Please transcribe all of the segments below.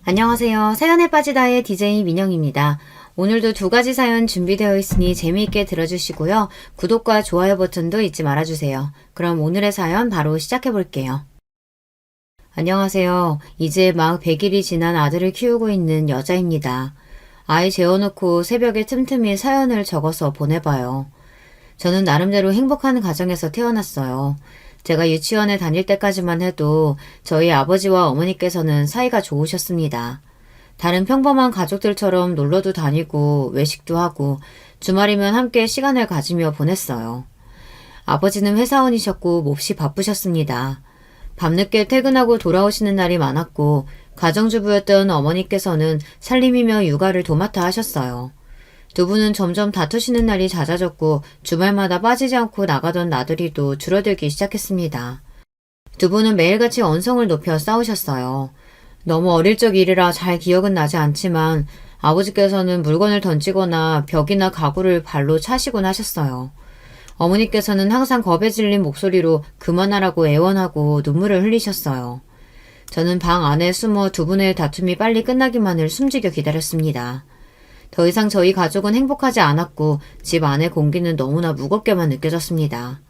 안녕하세요. 사연에 빠지다의 DJ 민영입니다. 오늘도 두 가지 사연 준비되어 있으니 재미있게 들어주시고요. 구독과 좋아요 버튼도 잊지 말아주세요. 그럼 오늘의 사연 바로 시작해 볼게요. 안녕하세요. 이제 막 100일이 지난 아들을 키우고 있는 여자입니다. 아이 재워놓고 새벽에 틈틈이 사연을 적어서 보내봐요. 저는 나름대로 행복한 가정에서 태어났어요. 제가 유치원에 다닐 때까지만 해도 저희 아버지와 어머니께서는 사이가 좋으셨습니다. 다른 평범한 가족들처럼 놀러도 다니고 외식도 하고 주말이면 함께 시간을 가지며 보냈어요. 아버지는 회사원이셨고 몹시 바쁘셨습니다. 밤늦게 퇴근하고 돌아오시는 날이 많았고 가정주부였던 어머니께서는 살림이며 육아를 도맡아 하셨어요. 두 분은 점점 다투시는 날이 잦아졌고 주말마다 빠지지 않고 나가던 나들이도 줄어들기 시작했습니다. 두 분은 매일같이 언성을 높여 싸우셨어요. 너무 어릴 적 일이라 잘 기억은 나지 않지만 아버지께서는 물건을 던지거나 벽이나 가구를 발로 차시곤 하셨어요. 어머니께서는 항상 겁에 질린 목소리로 그만하라고 애원하고 눈물을 흘리셨어요. 저는 방 안에 숨어 두 분의 다툼이 빨리 끝나기만을 숨지겨 기다렸습니다. 더 이상 저희 가족은 행복하지 않았고 집 안의 공기는 너무나 무겁게만 느껴졌습니다.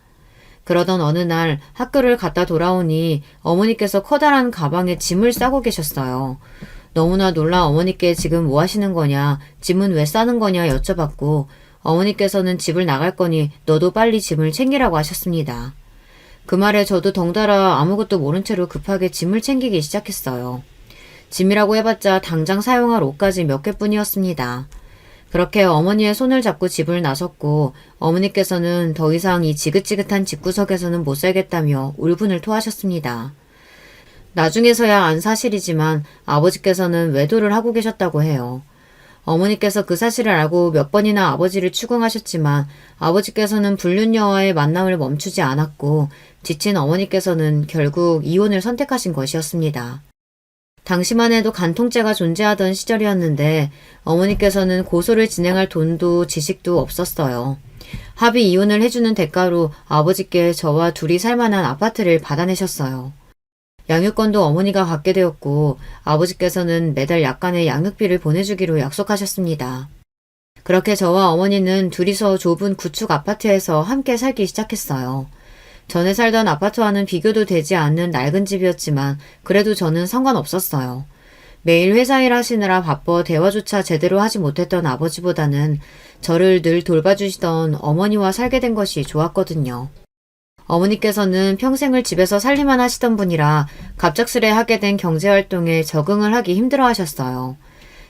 그러던 어느 날 학교를 갔다 돌아오니 어머니께서 커다란 가방에 짐을 싸고 계셨어요. 너무나 놀라 어머니께 지금 뭐 하시는 거냐, 짐은 왜 싸는 거냐 여쭤봤고 어머니께서는 집을 나갈 거니 너도 빨리 짐을 챙기라고 하셨습니다. 그 말에 저도 덩달아 아무것도 모른 채로 급하게 짐을 챙기기 시작했어요. 짐이라고 해봤자 당장 사용할 옷까지 몇 개뿐이었습니다. 그렇게 어머니의 손을 잡고 집을 나섰고 어머니께서는 더 이상 이 지긋지긋한 집구석에서는 못 살겠다며 울분을 토하셨습니다. 나중에서야 안 사실이지만 아버지께서는 외도를 하고 계셨다고 해요. 어머니께서 그 사실을 알고 몇 번이나 아버지를 추궁하셨지만 아버지께서는 불륜녀와의 만남을 멈추지 않았고 지친 어머니께서는 결국 이혼을 선택하신 것이었습니다. 당시만 해도 간통죄가 존재하던 시절이었는데 어머니께서는 고소를 진행할 돈도 지식도 없었어요. 합의 이혼을 해주는 대가로 아버지께 저와 둘이 살만한 아파트를 받아내셨어요. 양육권도 어머니가 갖게 되었고 아버지께서는 매달 약간의 양육비를 보내주기로 약속하셨습니다. 그렇게 저와 어머니는 둘이서 좁은 구축 아파트에서 함께 살기 시작했어요. 전에 살던 아파트와는 비교도 되지 않는 낡은 집이었지만 그래도 저는 상관없었어요. 매일 회사 일 하시느라 바빠 대화조차 제대로 하지 못했던 아버지보다는 저를 늘 돌봐주시던 어머니와 살게 된 것이 좋았거든요. 어머니께서는 평생을 집에서 살림만 하시던 분이라 갑작스레 하게 된 경제활동에 적응을 하기 힘들어 하셨어요.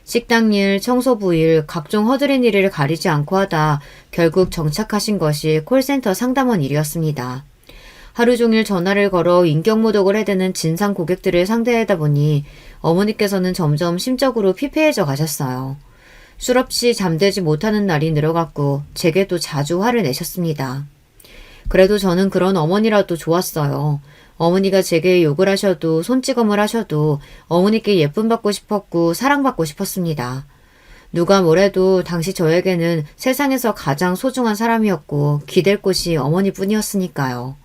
식당 일, 청소부 일, 각종 허드렛 일을 가리지 않고 하다 결국 정착하신 것이 콜센터 상담원 일이었습니다. 하루 종일 전화를 걸어 인격모독을 해대는 진상 고객들을 상대하다 보니 어머니께서는 점점 심적으로 피폐해져 가셨어요. 술 없이 잠들지 못하는 날이 늘어갔고 제게도 자주 화를 내셨습니다. 그래도 저는 그런 어머니라도 좋았어요. 어머니가 제게 욕을 하셔도 손찌검을 하셔도 어머니께 예쁨 받고 싶었고 사랑받고 싶었습니다. 누가 뭐래도 당시 저에게는 세상에서 가장 소중한 사람이었고 기댈 곳이 어머니뿐이었으니까요.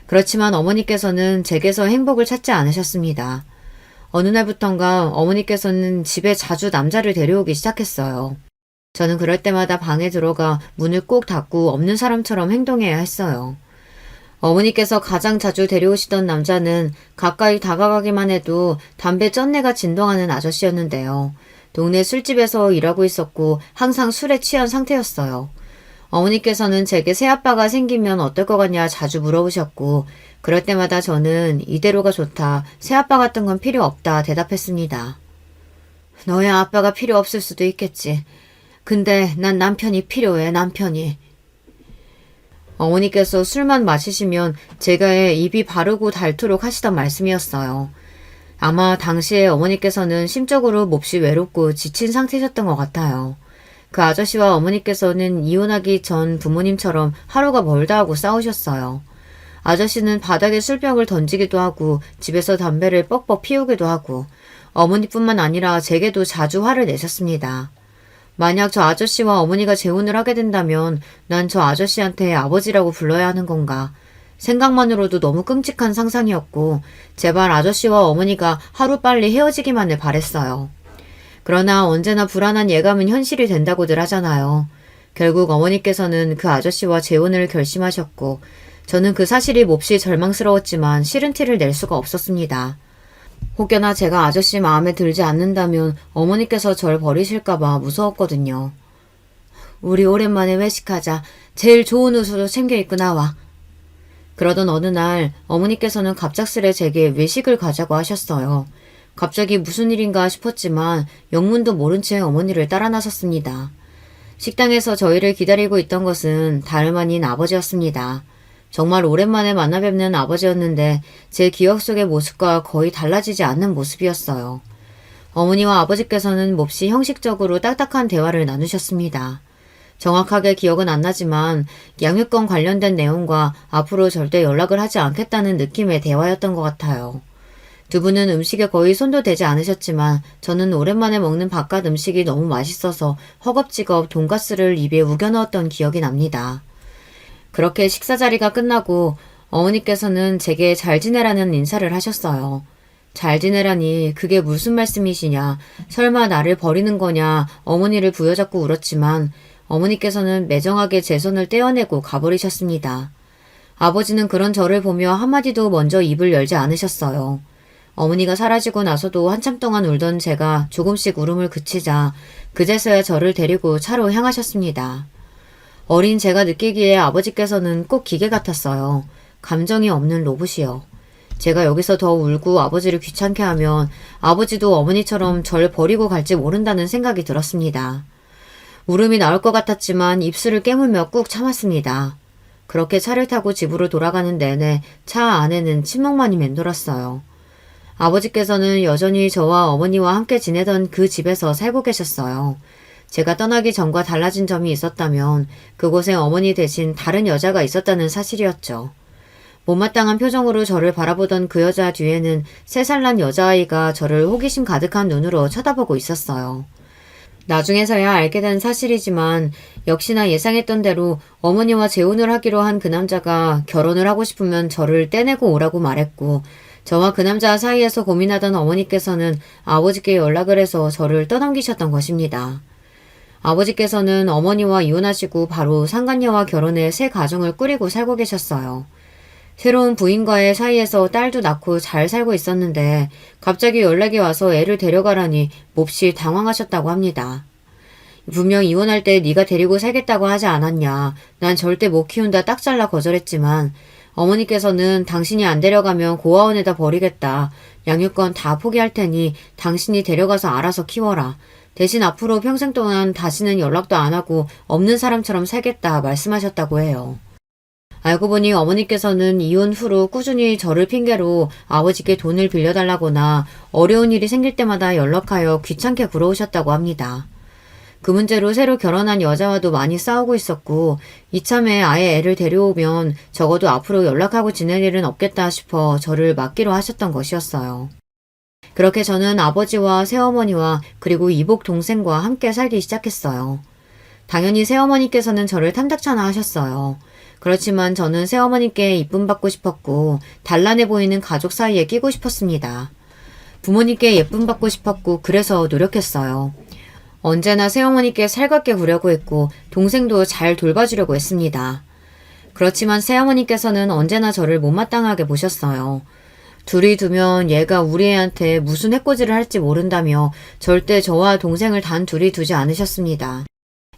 그렇지만 어머니께서는 제게서 행복을 찾지 않으셨습니다. 어느 날부턴가 어머니께서는 집에 자주 남자를 데려오기 시작했어요. 저는 그럴 때마다 방에 들어가 문을 꼭 닫고 없는 사람처럼 행동해야 했어요. 어머니께서 가장 자주 데려오시던 남자는 가까이 다가가기만 해도 담배 쩐내가 진동하는 아저씨였는데요. 동네 술집에서 일하고 있었고 항상 술에 취한 상태였어요. 어머니께서는 제게 새아빠가 생기면 어떨 것 같냐 자주 물어보셨고 그럴 때마다 저는 이대로가 좋다, 새아빠 같은 건 필요 없다 대답했습니다. 너의 아빠가 필요 없을 수도 있겠지. 근데 난 남편이 필요해, 남편이. 어머니께서 술만 마시시면 제게 입이 바르고 닳도록 하시던 말씀이었어요. 아마 당시에 어머니께서는 심적으로 몹시 외롭고 지친 상태셨던 것 같아요. 그 아저씨와 어머니께서는 이혼하기 전 부모님처럼 하루가 멀다 하고 싸우셨어요. 아저씨는 바닥에 술병을 던지기도 하고 집에서 담배를 뻑뻑 피우기도 하고 어머니뿐만 아니라 제게도 자주 화를 내셨습니다. 만약 저 아저씨와 어머니가 재혼을 하게 된다면 난 저 아저씨한테 아버지라고 불러야 하는 건가? 생각만으로도 너무 끔찍한 상상이었고 제발 아저씨와 어머니가 하루빨리 헤어지기만을 바랬어요. 그러나 언제나 불안한 예감은 현실이 된다고들 하잖아요. 결국 어머니께서는 그 아저씨와 재혼을 결심하셨고 저는 그 사실이 몹시 절망스러웠지만 싫은 티를 낼 수가 없었습니다. 혹여나 제가 아저씨 마음에 들지 않는다면 어머니께서 절 버리실까봐 무서웠거든요. 우리 오랜만에 외식하자. 제일 좋은 옷으로 챙겨 입고 나와. 그러던 어느 날 어머니께서는 갑작스레 제게 외식을 가자고 하셨어요. 갑자기 무슨 일인가 싶었지만 영문도 모른 채 어머니를 따라 나섰습니다. 식당에서 저희를 기다리고 있던 것은 다름 아닌 아버지였습니다. 정말 오랜만에 만나 뵙는 아버지였는데 제 기억 속의 모습과 거의 달라지지 않는 모습이었어요. 어머니와 아버지께서는 몹시 형식적으로 딱딱한 대화를 나누셨습니다. 정확하게 기억은 안 나지만 양육권 관련된 내용과 앞으로 절대 연락을 하지 않겠다는 느낌의 대화였던 것 같아요. 두 분은 음식에 거의 손도 대지 않으셨지만 저는 오랜만에 먹는 바깥 음식이 너무 맛있어서 허겁지겁 돈가스를 입에 우겨 넣었던 기억이 납니다. 그렇게 식사 자리가 끝나고 어머니께서는 제게 잘 지내라는 인사를 하셨어요. 잘 지내라니 그게 무슨 말씀이시냐, 설마 나를 버리는 거냐 어머니를 부여잡고 울었지만 어머니께서는 매정하게 제 손을 떼어내고 가버리셨습니다. 아버지는 그런 저를 보며 한마디도 먼저 입을 열지 않으셨어요. 어머니가 사라지고 나서도 한참 동안 울던 제가 조금씩 울음을 그치자 그제서야 저를 데리고 차로 향하셨습니다. 어린 제가 느끼기에 아버지께서는 꼭 기계 같았어요. 감정이 없는 로봇이요. 제가 여기서 더 울고 아버지를 귀찮게 하면 아버지도 어머니처럼 절 버리고 갈지 모른다는 생각이 들었습니다. 울음이 나올 것 같았지만 입술을 깨물며 꾹 참았습니다. 그렇게 차를 타고 집으로 돌아가는 내내 차 안에는 침묵만이 맴돌았어요. 아버지께서는 여전히 저와 어머니와 함께 지내던 그 집에서 살고 계셨어요. 제가 떠나기 전과 달라진 점이 있었다면 그곳에 어머니 대신 다른 여자가 있었다는 사실이었죠. 못마땅한 표정으로 저를 바라보던 그 여자 뒤에는 3살 난 여자아이가 저를 호기심 가득한 눈으로 쳐다보고 있었어요. 나중에서야 알게 된 사실이지만 역시나 예상했던 대로 어머니와 재혼을 하기로 한 그 남자가 결혼을 하고 싶으면 저를 떼내고 오라고 말했고 저와 그 남자 사이에서 고민하던 어머니께서는 아버지께 연락을 해서 저를 떠넘기셨던 것입니다. 아버지께서는 어머니와 이혼하시고 바로 상간녀와 결혼해 새 가정을 꾸리고 살고 계셨어요. 새로운 부인과의 사이에서 딸도 낳고 잘 살고 있었는데 갑자기 연락이 와서 애를 데려가라니 몹시 당황하셨다고 합니다. 분명 이혼할 때 네가 데리고 살겠다고 하지 않았냐. 난 절대 못 키운다 딱 잘라 거절했지만 어머니께서는 당신이 안 데려가면 고아원에다 버리겠다. 양육권 다 포기할 테니 당신이 데려가서 알아서 키워라. 대신 앞으로 평생 동안 다시는 연락도 안 하고 없는 사람처럼 살겠다 말씀하셨다고 해요. 알고 보니 어머니께서는 이혼 후로 꾸준히 저를 핑계로 아버지께 돈을 빌려달라거나 어려운 일이 생길 때마다 연락하여 귀찮게 굴어오셨다고 합니다. 그 문제로 새로 결혼한 여자와도 많이 싸우고 있었고 이참에 아예 애를 데려오면 적어도 앞으로 연락하고 지낼 일은 없겠다 싶어 저를 맡기로 하셨던 것이었어요. 그렇게 저는 아버지와 새어머니와 그리고 이복 동생과 함께 살기 시작했어요. 당연히 새어머니께서는 저를 탐탁찮아 하셨어요. 그렇지만 저는 새어머니께 이쁨 받고 싶었고 단란해 보이는 가족 사이에 끼고 싶었습니다. 부모님께 예쁨 받고 싶었고 그래서 노력했어요. 언제나 새어머니께 살갑게 구려고 했고 동생도 잘 돌봐주려고 했습니다. 그렇지만 새어머니께서는 언제나 저를 못마땅하게 보셨어요. 둘이 두면 얘가 우리 애한테 무슨 해코지를 할지 모른다며 절대 저와 동생을 단 둘이 두지 않으셨습니다.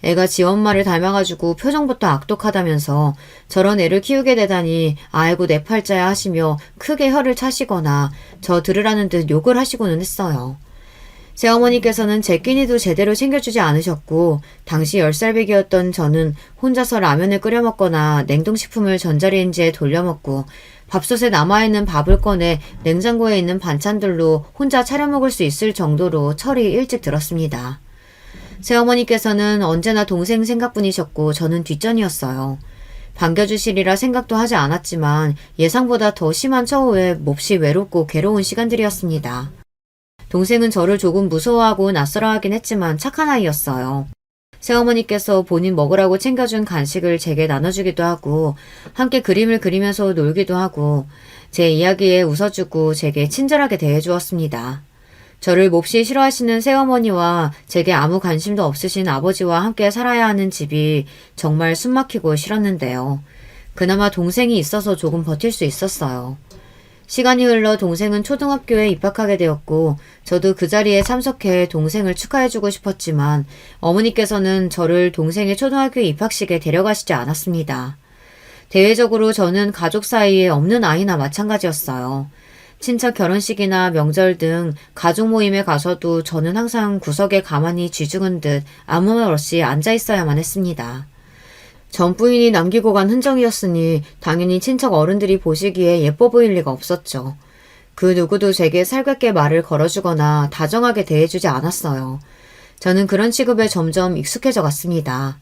애가 지 엄마를 닮아가지고 표정부터 악독하다면서 저런 애를 키우게 되다니 아이고 내 팔자야 하시며 크게 혀를 차시거나 저 들으라는 듯 욕을 하시고는 했어요. 새어머니께서는 제 끼니도 제대로 챙겨주지 않으셨고 당시 10살배기였던 저는 혼자서 라면을 끓여 먹거나 냉동식품을 전자레인지에 돌려 먹고 밥솥에 남아있는 밥을 꺼내 냉장고에 있는 반찬들로 혼자 차려 먹을 수 있을 정도로 철이 일찍 들었습니다. 새어머니께서는 언제나 동생 생각뿐이셨고 저는 뒷전이었어요. 반겨주시리라 생각도 하지 않았지만 예상보다 더 심한 처우에 몹시 외롭고 괴로운 시간들이었습니다. 동생은 저를 조금 무서워하고 낯설어하긴 했지만 착한 아이였어요. 새어머니께서 본인 먹으라고 챙겨준 간식을 제게 나눠주기도 하고 함께 그림을 그리면서 놀기도 하고 제 이야기에 웃어주고 제게 친절하게 대해주었습니다. 저를 몹시 싫어하시는 새어머니와 제게 아무 관심도 없으신 아버지와 함께 살아야 하는 집이 정말 숨막히고 싫었는데요. 그나마 동생이 있어서 조금 버틸 수 있었어요. 시간이 흘러 동생은 초등학교에 입학하게 되었고 저도 그 자리에 참석해 동생을 축하해주고 싶었지만 어머니께서는 저를 동생의 초등학교 입학식에 데려가시지 않았습니다. 대외적으로 저는 가족 사이에 없는 아이나 마찬가지였어요. 친척 결혼식이나 명절 등 가족 모임에 가서도 저는 항상 구석에 가만히 쥐죽은 듯 아무 말 없이 앉아 있어야만 했습니다. 전 부인이 남기고 간 흔적이었으니 당연히 친척 어른들이 보시기에 예뻐 보일 리가 없었죠. 그 누구도 제게 살갑게 말을 걸어주거나 다정하게 대해주지 않았어요. 저는 그런 취급에 점점 익숙해져 갔습니다.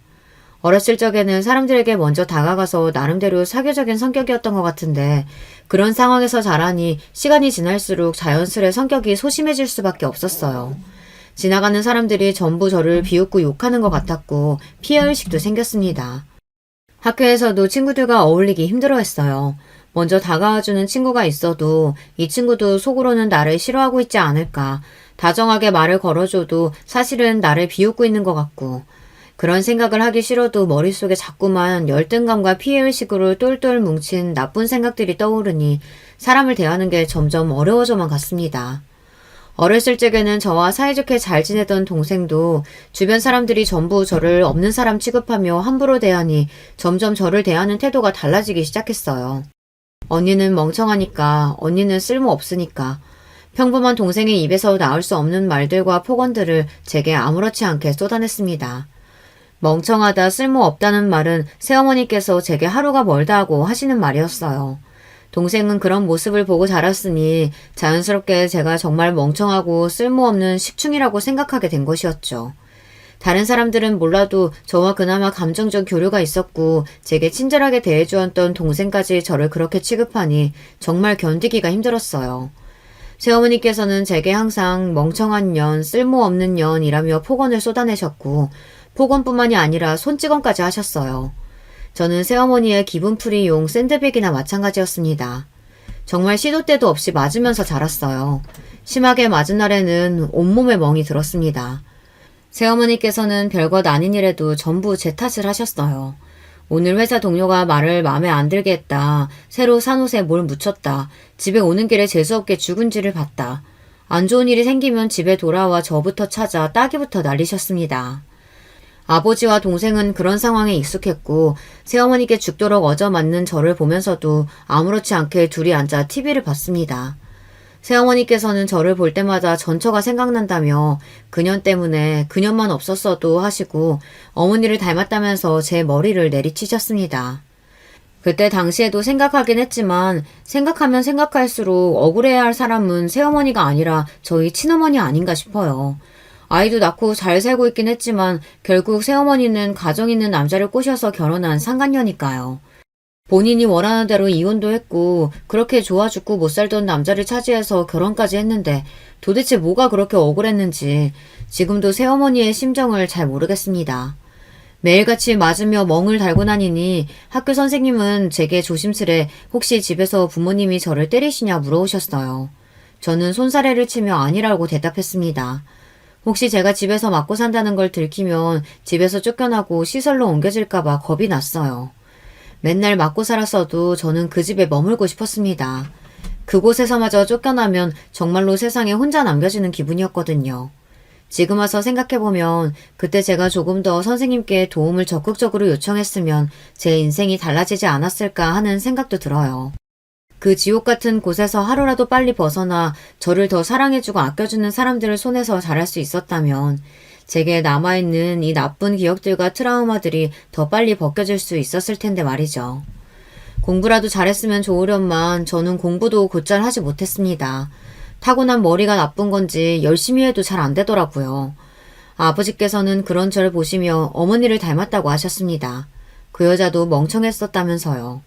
어렸을 적에는 사람들에게 먼저 다가가서 나름대로 사교적인 성격이었던 것 같은데 그런 상황에서 자라니 시간이 지날수록 자연스레 성격이 소심해질 수밖에 없었어요. 지나가는 사람들이 전부 저를 비웃고 욕하는 것 같았고 피해의식도 생겼습니다. 학교에서도 친구들과 어울리기 힘들어했어요. 먼저 다가와주는 친구가 있어도 이 친구도 속으로는 나를 싫어하고 있지 않을까, 다정하게 말을 걸어줘도 사실은 나를 비웃고 있는 것 같고 그런 생각을 하기 싫어도 머릿속에 자꾸만 열등감과 피해의식으로 똘똘 뭉친 나쁜 생각들이 떠오르니 사람을 대하는 게 점점 어려워져만 갔습니다. 어렸을 적에는 저와 사이좋게 잘 지내던 동생도 주변 사람들이 전부 저를 없는 사람 취급하며 함부로 대하니 점점 저를 대하는 태도가 달라지기 시작했어요. 언니는 멍청하니까, 언니는 쓸모없으니까, 평범한 동생의 입에서 나올 수 없는 말들과 폭언들을 제게 아무렇지 않게 쏟아냈습니다. 멍청하다, 쓸모없다는 말은 새어머니께서 제게 하루가 멀다 하고 하시는 말이었어요. 동생은 그런 모습을 보고 자랐으니 자연스럽게 제가 정말 멍청하고 쓸모없는 식충이라고 생각하게 된 것이었죠. 다른 사람들은 몰라도 저와 그나마 감정적 교류가 있었고 제게 친절하게 대해주었던 동생까지 저를 그렇게 취급하니 정말 견디기가 힘들었어요. 새어머니께서는 제게 항상 멍청한 년, 쓸모없는 년이라며 폭언을 쏟아내셨고 폭언뿐만이 아니라 손찌검까지 하셨어요. 저는 새어머니의 기분풀이용 샌드백이나 마찬가지였습니다. 정말 시도 때도 없이 맞으면서 자랐어요. 심하게 맞은 날에는 온몸에 멍이 들었습니다. 새어머니께서는 별것 아닌 일에도 전부 제 탓을 하셨어요. 오늘 회사 동료가 말을 마음에 안 들게 했다. 새로 산 옷에 뭘 묻혔다. 집에 오는 길에 재수없게 죽은지를 봤다. 안 좋은 일이 생기면 집에 돌아와 저부터 찾아 따기부터 날리셨습니다. 아버지와 동생은 그런 상황에 익숙했고 새어머니께 죽도록 얻어맞는 저를 보면서도 아무렇지 않게 둘이 앉아 TV를 봤습니다. 새어머니께서는 저를 볼 때마다 전처가 생각난다며 그년 때문에 그년만 없었어도 하시고 어머니를 닮았다면서 제 머리를 내리치셨습니다. 그때 당시에도 생각하긴 했지만 생각하면 생각할수록 억울해야 할 사람은 새어머니가 아니라 저희 친어머니 아닌가 싶어요. 아이도 낳고 잘 살고 있긴 했지만 결국 새어머니는 가정 있는 남자를 꼬셔서 결혼한 상간녀니까요. 본인이 원하는 대로 이혼도 했고 그렇게 좋아 죽고 못 살던 남자를 차지해서 결혼까지 했는데 도대체 뭐가 그렇게 억울했는지 지금도 새어머니의 심정을 잘 모르겠습니다. 매일같이 맞으며 멍을 달고 다니니 학교 선생님은 제게 조심스레 혹시 집에서 부모님이 저를 때리시냐 물어오셨어요. 저는 손사래를 치며 아니라고 대답했습니다. 혹시 제가 집에서 맞고 산다는 걸 들키면 집에서 쫓겨나고 시설로 옮겨질까봐 겁이 났어요. 맨날 맞고 살았어도 저는 그 집에 머물고 싶었습니다. 그곳에서마저 쫓겨나면 정말로 세상에 혼자 남겨지는 기분이었거든요. 지금 와서 생각해보면 그때 제가 조금 더 선생님께 도움을 적극적으로 요청했으면 제 인생이 달라지지 않았을까 하는 생각도 들어요. 그 지옥 같은 곳에서 하루라도 빨리 벗어나 저를 더 사랑해주고 아껴주는 사람들을 손에서 자랄 수 있었다면 제게 남아있는 이 나쁜 기억들과 트라우마들이 더 빨리 벗겨질 수 있었을 텐데 말이죠. 공부라도 잘했으면 좋으련만 저는 공부도 곧잘 하지 못했습니다. 타고난 머리가 나쁜 건지 열심히 해도 잘 안 되더라고요. 아버지께서는 그런 저를 보시며 어머니를 닮았다고 하셨습니다. 그 여자도 멍청했었다면서요.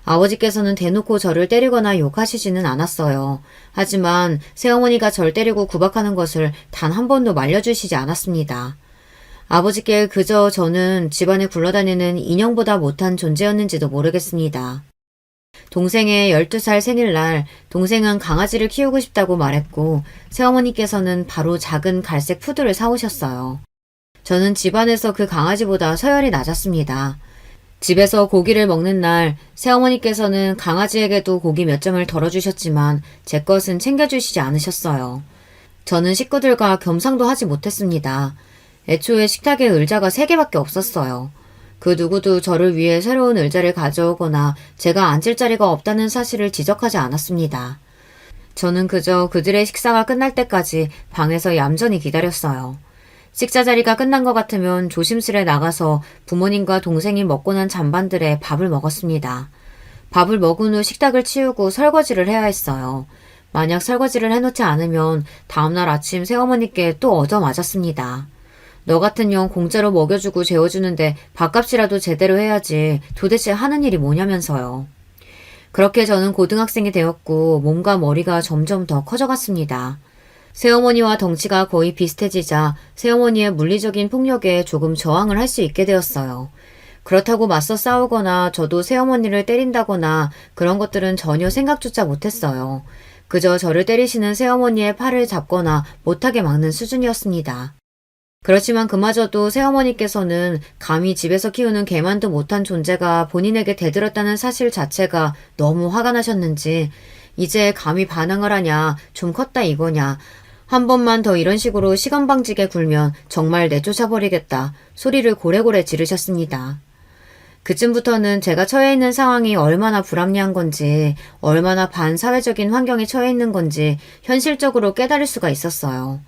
아버지께서는 대놓고 저를 때리거나 욕하시지는 않았어요. 하지만 새어머니가 절 때리고 구박하는 것을 단 한 번도 말려주시지 않았습니다. 아버지께 그저 저는 집안에 굴러다니는 인형보다 못한 존재였는지도 모르겠습니다. 동생의 12살 생일날 동생은 강아지를 키우고 싶다고 말했고 새어머니께서는 바로 작은 갈색 푸드를 사오셨어요. 저는 집안에서 그 강아지보다 서열이 낮았습니다. 집에서 고기를 먹는 날 새어머니께서는 강아지에게도 고기 몇 점을 덜어주셨지만 제 것은 챙겨주시지 않으셨어요. 저는 식구들과 겸상도 하지 못했습니다. 애초에 식탁에 의자가 3개밖에 없었어요. 그 누구도 저를 위해 새로운 의자를 가져오거나 제가 앉을 자리가 없다는 사실을 지적하지 않았습니다. 저는 그저 그들의 식사가 끝날 때까지 방에서 얌전히 기다렸어요. 식사 자리가 끝난 것 같으면 조심스레 나가서 부모님과 동생이 먹고 난 잔반들에 밥을 먹었습니다. 밥을 먹은 후 식탁을 치우고 설거지를 해야 했어요. 만약 설거지를 해놓지 않으면 다음날 아침 새어머니께 또 얻어맞았습니다. 너 같은 년 공짜로 먹여주고 재워주는데 밥값이라도 제대로 해야지 도대체 하는 일이 뭐냐면서요. 그렇게 저는 고등학생이 되었고 몸과 머리가 점점 더 커져갔습니다. 새어머니와 덩치가 거의 비슷해지자 새어머니의 물리적인 폭력에 조금 저항을 할 수 있게 되었어요. 그렇다고 맞서 싸우거나 저도 새어머니를 때린다거나 그런 것들은 전혀 생각조차 못했어요. 그저 저를 때리시는 새어머니의 팔을 잡거나 못하게 막는 수준이었습니다. 그렇지만 그마저도 새어머니께서는 감히 집에서 키우는 개만도 못한 존재가 본인에게 대들었다는 사실 자체가 너무 화가 나셨는지 이제 감히 반항을 하냐, 좀 컸다 이거냐, 한 번만 더 이런 식으로 시건방지게 굴면 정말 내쫓아버리겠다 소리를 고래고래 지르셨습니다. 그쯤부터는 제가 처해 있는 상황이 얼마나 불합리한 건지, 얼마나 반사회적인 환경에 처해 있는 건지 현실적으로 깨달을 수가 있었어요.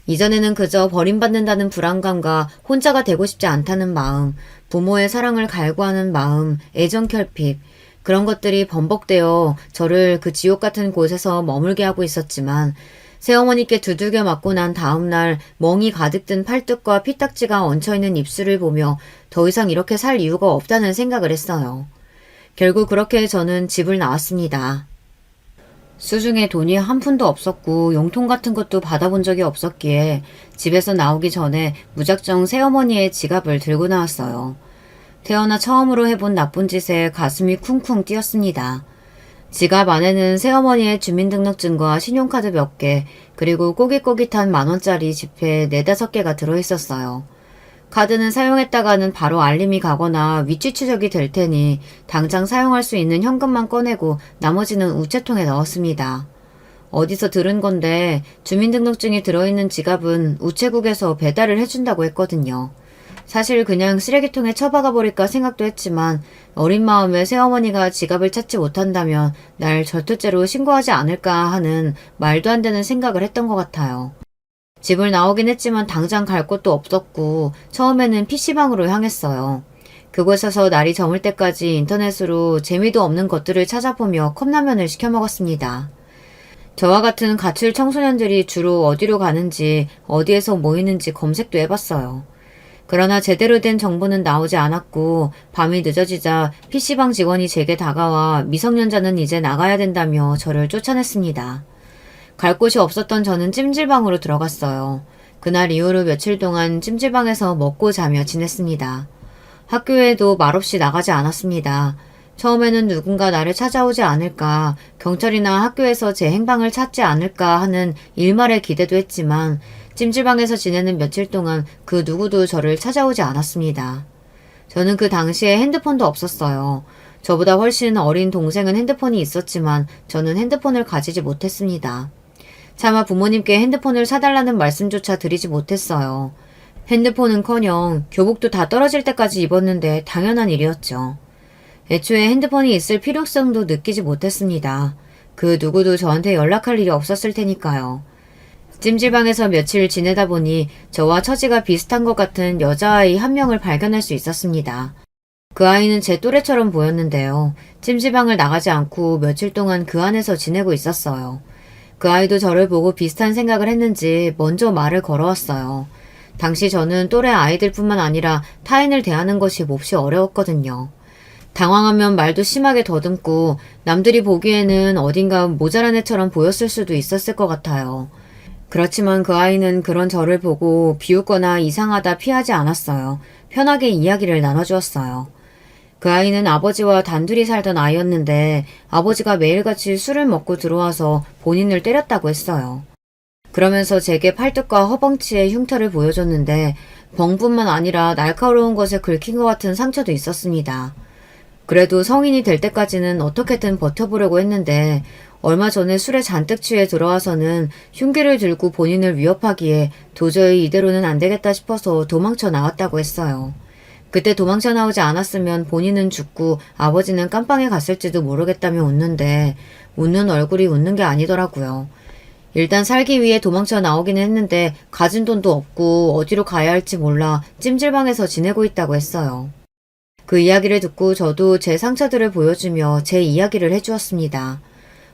이전에는 그저 버림받는다는 불안감과 혼자가 되고 싶지 않다는 마음, 부모의 사랑을 갈구하는 마음, 애정 결핍, 그런 것들이 번복되어 저를 그 지옥 같은 곳에서 머물게 하고 있었지만 새어머니께 두들겨 맞고 난 다음날 멍이 가득 든 팔뚝과 피딱지가 얹혀있는 입술을 보며 더 이상 이렇게 살 이유가 없다는 생각을 했어요. 결국 그렇게 저는 집을 나왔습니다. 수중에 돈이 한 푼도 없었고 용돈 같은 것도 받아본 적이 없었기에 집에서 나오기 전에 무작정 새어머니의 지갑을 들고 나왔어요. 태어나 처음으로 해본 나쁜 짓에 가슴이 쿵쿵 뛰었습니다. 지갑 안에는 새어머니의 주민등록증과 신용카드 몇 개, 그리고 꼬깃꼬깃한 10,000원짜리 지폐 4-5개가 들어있었어요. 카드는 사용했다가는 바로 알림이 가거나 위치 추적이 될 테니 당장 사용할 수 있는 현금만 꺼내고 나머지는 우체통에 넣었습니다. 어디서 들은 건데 주민등록증이 들어있는 지갑은 우체국에서 배달을 해준다고 했거든요. 사실 그냥 쓰레기통에 처박아 버릴까 생각도 했지만 어린 마음에 새어머니가 지갑을 찾지 못한다면 날 절도죄로 신고하지 않을까 하는 말도 안 되는 생각을 했던 것 같아요. 집을 나오긴 했지만 당장 갈 곳도 없었고 처음에는 PC방으로 향했어요. 그곳에서 날이 저물 때까지 인터넷으로 재미도 없는 것들을 찾아보며 컵라면을 시켜 먹었습니다. 저와 같은 가출 청소년들이 주로 어디로 가는지 어디에서 모이는지 검색도 해봤어요. 그러나 제대로 된 정보는 나오지 않았고 밤이 늦어지자 PC방 직원이 제게 다가와 미성년자는 이제 나가야 된다며 저를 쫓아냈습니다. 갈 곳이 없었던 저는 찜질방으로 들어갔어요. 그날 이후로 며칠 동안 찜질방에서 먹고 자며 지냈습니다. 학교에도 말없이 나가지 않았습니다. 처음에는 누군가 나를 찾아오지 않을까, 경찰이나 학교에서 제 행방을 찾지 않을까 하는 일말의 기대도 했지만 찜질방에서 지내는 며칠 동안 그 누구도 저를 찾아오지 않았습니다. 저는 그 당시에 핸드폰도 없었어요. 저보다 훨씬 어린 동생은 핸드폰이 있었지만 저는 핸드폰을 가지지 못했습니다. 차마 부모님께 핸드폰을 사달라는 말씀조차 드리지 못했어요. 핸드폰은커녕 교복도 다 떨어질 때까지 입었는데 당연한 일이었죠. 애초에 핸드폰이 있을 필요성도 느끼지 못했습니다. 그 누구도 저한테 연락할 일이 없었을 테니까요. 찜질방에서 며칠 지내다 보니 저와 처지가 비슷한 것 같은 여자아이 한 명을 발견할 수 있었습니다. 그 아이는 제 또래처럼 보였는데요. 찜질방을 나가지 않고 며칠 동안 그 안에서 지내고 있었어요. 그 아이도 저를 보고 비슷한 생각을 했는지 먼저 말을 걸어왔어요. 당시 저는 또래 아이들뿐만 아니라 타인을 대하는 것이 몹시 어려웠거든요. 당황하면 말도 심하게 더듬고 남들이 보기에는 어딘가 모자란 애처럼 보였을 수도 있었을 것 같아요. 그렇지만 그 아이는 그런 저를 보고 비웃거나 이상하다 피하지 않았어요. 편하게 이야기를 나눠주었어요. 그 아이는 아버지와 단둘이 살던 아이였는데 아버지가 매일같이 술을 먹고 들어와서 본인을 때렸다고 했어요. 그러면서 제게 팔뚝과 허벅지에 흉터를 보여줬는데 벙뿐만 아니라 날카로운 것에 긁힌 것 같은 상처도 있었습니다. 그래도 성인이 될 때까지는 어떻게든 버텨보려고 했는데 얼마 전에 술에 잔뜩 취해 들어와서는 흉기를 들고 본인을 위협하기에 도저히 이대로는 안 되겠다 싶어서 도망쳐 나왔다고 했어요. 그때 도망쳐 나오지 않았으면 본인은 죽고 아버지는 깜빵에 갔을지도 모르겠다며 웃는데 웃는 얼굴이 웃는 게 아니더라고요. 일단 살기 위해 도망쳐 나오기는 했는데 가진 돈도 없고 어디로 가야 할지 몰라 찜질방에서 지내고 있다고 했어요. 그 이야기를 듣고 저도 제 상처들을 보여주며 제 이야기를 해주었습니다.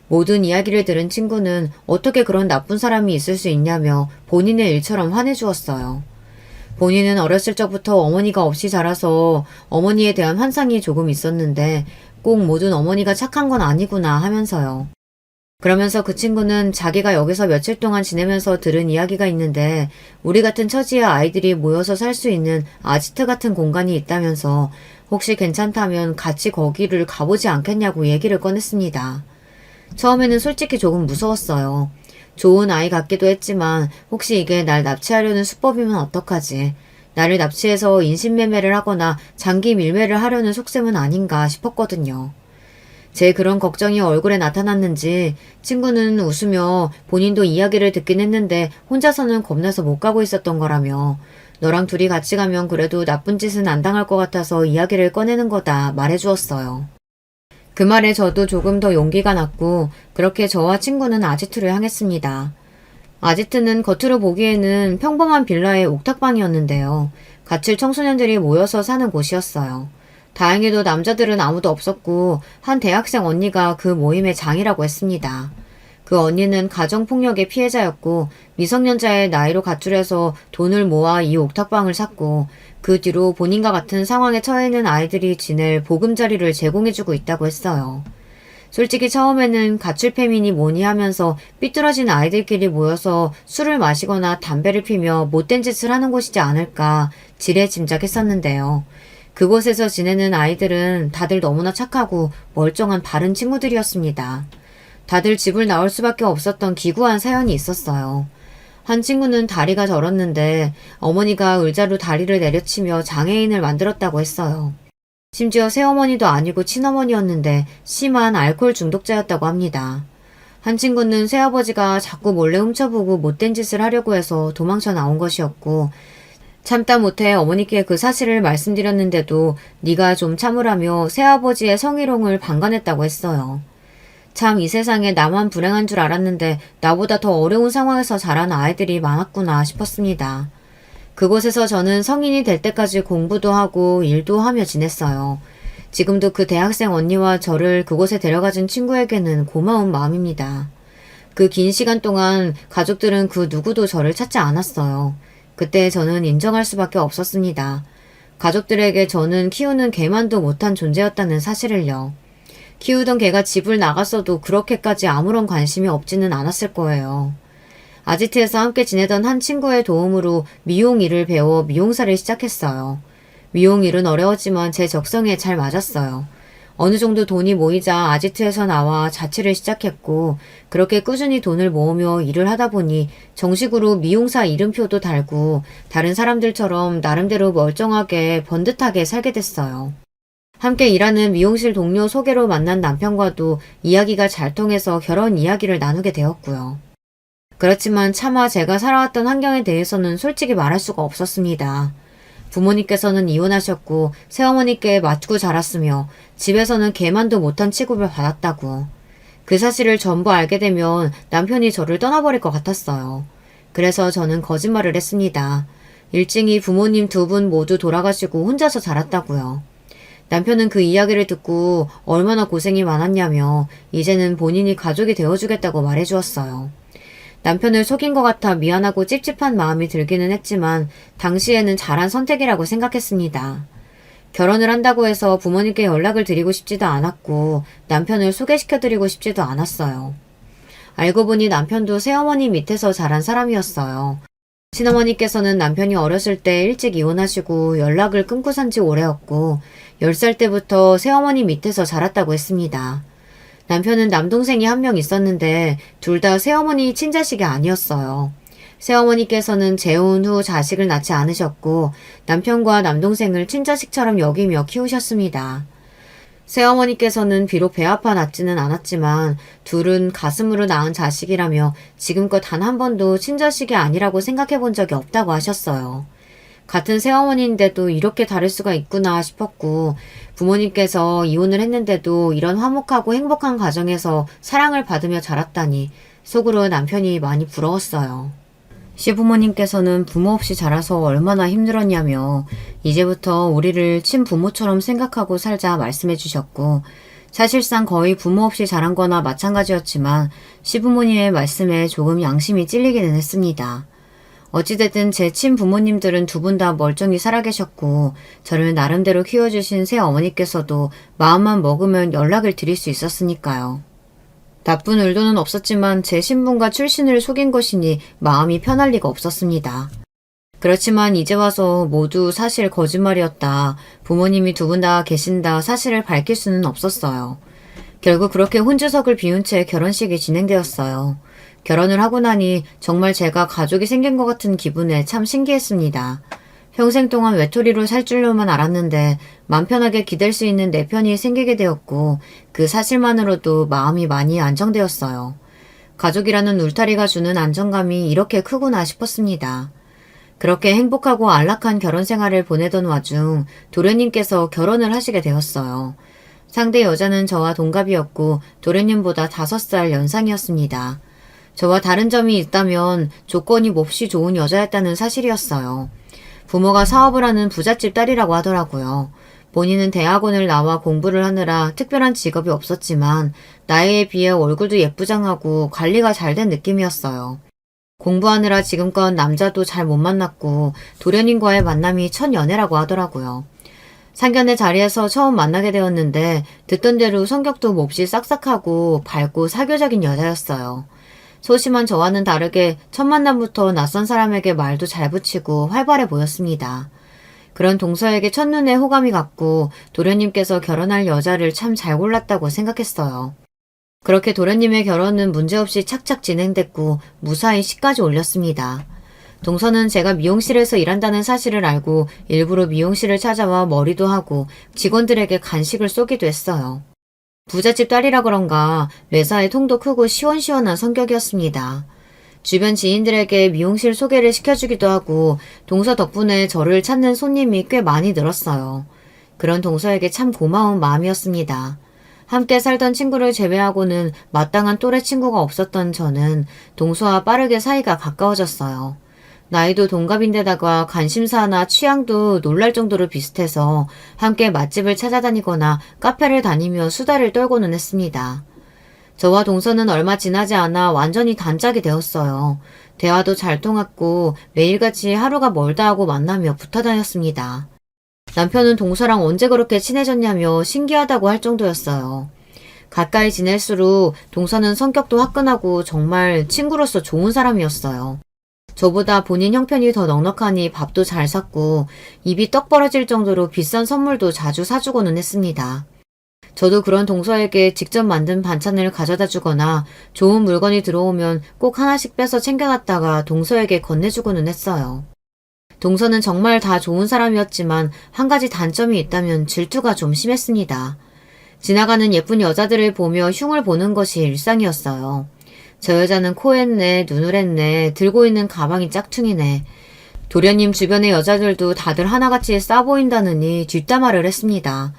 모든 이야기를 들은 친구는 어떻게 그런 나쁜 사람이 있을 수 있냐며 본인의 일처럼 화내주었어요. 본인은 어렸을 적부터 어머니가 없이 자라서 어머니에 대한 환상이 조금 있었는데 꼭 모든 어머니가 착한 건 아니구나 하면서요. 그러면서 그 친구는 자기가 여기서 며칠 동안 지내면서 들은 이야기가 있는데 우리 같은 처지의 아이들이 모여서 살 수 있는 아지트 같은 공간이 있다면서 혹시 괜찮다면 같이 거기를 가보지 않겠냐고 얘기를 꺼냈습니다. 처음에는 솔직히 조금 무서웠어요. 좋은 아이 같기도 했지만 혹시 이게 날 납치하려는 수법이면 어떡하지? 나를 납치해서 인신매매를 하거나 장기 밀매를 하려는 속셈은 아닌가 싶었거든요. 제 그런 걱정이 얼굴에 나타났는지 친구는 웃으며 본인도 이야기를 듣긴 했는데 혼자서는 겁나서 못 가고 있었던 거라며 너랑 둘이 같이 가면 그래도 나쁜 짓은 안 당할 것 같아서 이야기를 꺼내는 거다 말해주었어요. 그 말에 저도 조금 더 용기가 났고 그렇게 저와 친구는 아지트를 향했습니다. 아지트는 겉으로 보기에는 평범한 빌라의 옥탑방이었는데요. 가출 청소년들이 모여서 사는 곳이었어요. 다행히도 남자들은 아무도 없었고 한 대학생 언니가 그 모임의 장이라고 했습니다. 그 언니는 가정폭력의 피해자였고 미성년자의 나이로 가출해서 돈을 모아 이 옥탑방을 샀고 그 뒤로 본인과 같은 상황에 처해 있는 아이들이 지낼 보금자리를 제공해주고 있다고 했어요. 솔직히 처음에는 가출패민이 뭐니 하면서 삐뚤어진 아이들끼리 모여서 술을 마시거나 담배를 피며 못된 짓을 하는 곳이지 않을까 지레 짐작했었는데요. 그곳에서 지내는 아이들은 다들 너무나 착하고 멀쩡한 바른 친구들이었습니다. 다들 집을 나올 수밖에 없었던 기구한 사연이 있었어요. 한 친구는 다리가 저렸는데 어머니가 의자로 다리를 내려치며 장애인을 만들었다고 했어요. 심지어 새어머니도 아니고 친어머니였는데 심한 알코올 중독자였다고 합니다. 한 친구는 새아버지가 자꾸 몰래 훔쳐보고 못된 짓을 하려고 해서 도망쳐 나온 것이었고 참다 못해 어머니께 그 사실을 말씀드렸는데도 네가 좀 참으라며 새아버지의 성희롱을 방관했다고 했어요. 참 이 세상에 나만 불행한 줄 알았는데 나보다 더 어려운 상황에서 자란 아이들이 많았구나 싶었습니다. 그곳에서 저는 성인이 될 때까지 공부도 하고 일도 하며 지냈어요. 지금도 그 대학생 언니와 저를 그곳에 데려가준 친구에게는 고마운 마음입니다. 그 긴 시간 동안 가족들은 그 누구도 저를 찾지 않았어요. 그때 저는 인정할 수밖에 없었습니다. 가족들에게 저는 키우는 개만도 못한 존재였다는 사실을요. 키우던 개가 집을 나갔어도 그렇게까지 아무런 관심이 없지는 않았을 거예요. 아지트에서 함께 지내던 한 친구의 도움으로 미용 일을 배워 미용사를 시작했어요. 미용 일은 어려웠지만 제 적성에 잘 맞았어요. 어느 정도 돈이 모이자 아지트에서 나와 자취를 시작했고 그렇게 꾸준히 돈을 모으며 일을 하다 보니 정식으로 미용사 이름표도 달고 다른 사람들처럼 나름대로 멀쩡하게 번듯하게 살게 됐어요. 함께 일하는 미용실 동료 소개로 만난 남편과도 이야기가 잘 통해서 결혼 이야기를 나누게 되었고요. 그렇지만 차마 제가 살아왔던 환경에 대해서는 솔직히 말할 수가 없었습니다. 부모님께서는 이혼하셨고 새어머니께 맞고 자랐으며 집에서는 개만도 못한 취급을 받았다고. 그 사실을 전부 알게 되면 남편이 저를 떠나버릴 것 같았어요. 그래서 저는 거짓말을 했습니다. 일찍이 부모님 두 분 모두 돌아가시고 혼자서 자랐다고요. 남편은 그 이야기를 듣고 얼마나 고생이 많았냐며 이제는 본인이 가족이 되어주겠다고 말해주었어요. 남편을 속인 것 같아 미안하고 찝찝한 마음이 들기는 했지만 당시에는 잘한 선택이라고 생각했습니다. 결혼을 한다고 해서 부모님께 연락을 드리고 싶지도 않았고 남편을 소개시켜드리고 싶지도 않았어요. 알고 보니 남편도 새어머니 밑에서 자란 사람이었어요. 친어머니께서는 남편이 어렸을 때 일찍 이혼하시고 연락을 끊고 산 지 오래였고 10살 때부터 새어머니 밑에서 자랐다고 했습니다. 남편은 남동생이 한 명 있었는데 둘 다 새어머니 친자식이 아니었어요. 새어머니께서는 재혼 후 자식을 낳지 않으셨고 남편과 남동생을 친자식처럼 여기며 키우셨습니다. 새어머니께서는 비록 배 아파 낳지는 않았지만 둘은 가슴으로 낳은 자식이라며 지금껏 단 한 번도 친자식이 아니라고 생각해 본 적이 없다고 하셨어요. 같은 새어머니인데도 이렇게 다를 수가 있구나 싶었고 부모님께서 이혼을 했는데도 이런 화목하고 행복한 가정에서 사랑을 받으며 자랐다니 속으로 남편이 많이 부러웠어요. 시부모님께서는 부모 없이 자라서 얼마나 힘들었냐며 이제부터 우리를 친부모처럼 생각하고 살자 말씀해 주셨고 사실상 거의 부모 없이 자란 거나 마찬가지였지만 시부모님의 말씀에 조금 양심이 찔리기는 했습니다. 어찌됐든 제 친부모님들은 두 분 다 멀쩡히 살아계셨고 저를 나름대로 키워주신 새어머니께서도 마음만 먹으면 연락을 드릴 수 있었으니까요. 나쁜 의도는 없었지만 제 신분과 출신을 속인 것이니 마음이 편할 리가 없었습니다. 그렇지만 이제 와서 모두 사실 거짓말이었다. 부모님이 두 분 다 계신다 사실을 밝힐 수는 없었어요. 결국 그렇게 혼주석을 비운 채 결혼식이 진행되었어요. 결혼을 하고 나니 정말 제가 가족이 생긴 것 같은 기분에 참 신기했습니다. 평생 동안 외톨이로 살 줄로만 알았는데 맘 편하게 기댈 수 있는 내 편이 생기게 되었고 그 사실만으로도 마음이 많이 안정되었어요. 가족이라는 울타리가 주는 안정감이 이렇게 크구나 싶었습니다. 그렇게 행복하고 안락한 결혼 생활을 보내던 와중 도련님께서 결혼을 하시게 되었어요. 상대 여자는 저와 동갑이었고 도련님보다 5살 연상이었습니다. 저와 다른 점이 있다면 조건이 몹시 좋은 여자였다는 사실이었어요. 부모가 사업을 하는 부잣집 딸이라고 하더라고요. 본인은 대학원을 나와 공부를 하느라 특별한 직업이 없었지만 나이에 비해 얼굴도 예쁘장하고 관리가 잘 된 느낌이었어요. 공부하느라 지금껏 남자도 잘 못 만났고 도련님과의 만남이 첫 연애라고 하더라고요. 상견례 자리에서 처음 만나게 되었는데 듣던 대로 성격도 몹시 싹싹하고 밝고 사교적인 여자였어요. 소심한 저와는 다르게 첫 만남부터 낯선 사람에게 말도 잘 붙이고 활발해 보였습니다. 그런 동서에게 첫눈에 호감이 갔고 도련님께서 결혼할 여자를 참 잘 골랐다고 생각했어요. 그렇게 도련님의 결혼은 문제없이 착착 진행됐고 무사히 시까지 올렸습니다. 동서는 제가 미용실에서 일한다는 사실을 알고 일부러 미용실을 찾아와 머리도 하고 직원들에게 간식을 쏘기도 했어요. 부잣집 딸이라 그런가 매사에 통도 크고 시원시원한 성격이었습니다. 주변 지인들에게 미용실 소개를 시켜주기도 하고 동서 덕분에 저를 찾는 손님이 꽤 많이 늘었어요. 그런 동서에게 참 고마운 마음이었습니다. 함께 살던 친구를 제외하고는 마땅한 또래 친구가 없었던 저는 동서와 빠르게 사이가 가까워졌어요. 나이도 동갑인데다가 관심사나 취향도 놀랄 정도로 비슷해서 함께 맛집을 찾아다니거나 카페를 다니며 수다를 떨고는 했습니다. 저와 동서는 얼마 지나지 않아 완전히 단짝이 되었어요. 대화도 잘 통했고 매일같이 하루가 멀다 하고 만나며 붙어 다녔습니다. 남편은 동서랑 언제 그렇게 친해졌냐며 신기하다고 할 정도였어요. 가까이 지낼수록 동서는 성격도 화끈하고 정말 친구로서 좋은 사람이었어요. 저보다 본인 형편이 더 넉넉하니 밥도 잘 샀고 입이 떡 벌어질 정도로 비싼 선물도 자주 사주고는 했습니다. 저도 그런 동서에게 직접 만든 반찬을 가져다 주거나 좋은 물건이 들어오면 꼭 하나씩 빼서 챙겨놨다가 동서에게 건네주고는 했어요. 동서는 정말 다 좋은 사람이었지만 한 가지 단점이 있다면 질투가 좀 심했습니다. 지나가는 예쁜 여자들을 보며 흉을 보는 것이 일상이었어요. 저 여자는 코 했네, 눈을 했네, 들고 있는 가방이 짝퉁이네. 도련님 주변의 여자들도 다들 하나같이 싸 보인다느니 뒷담화를 했습니다.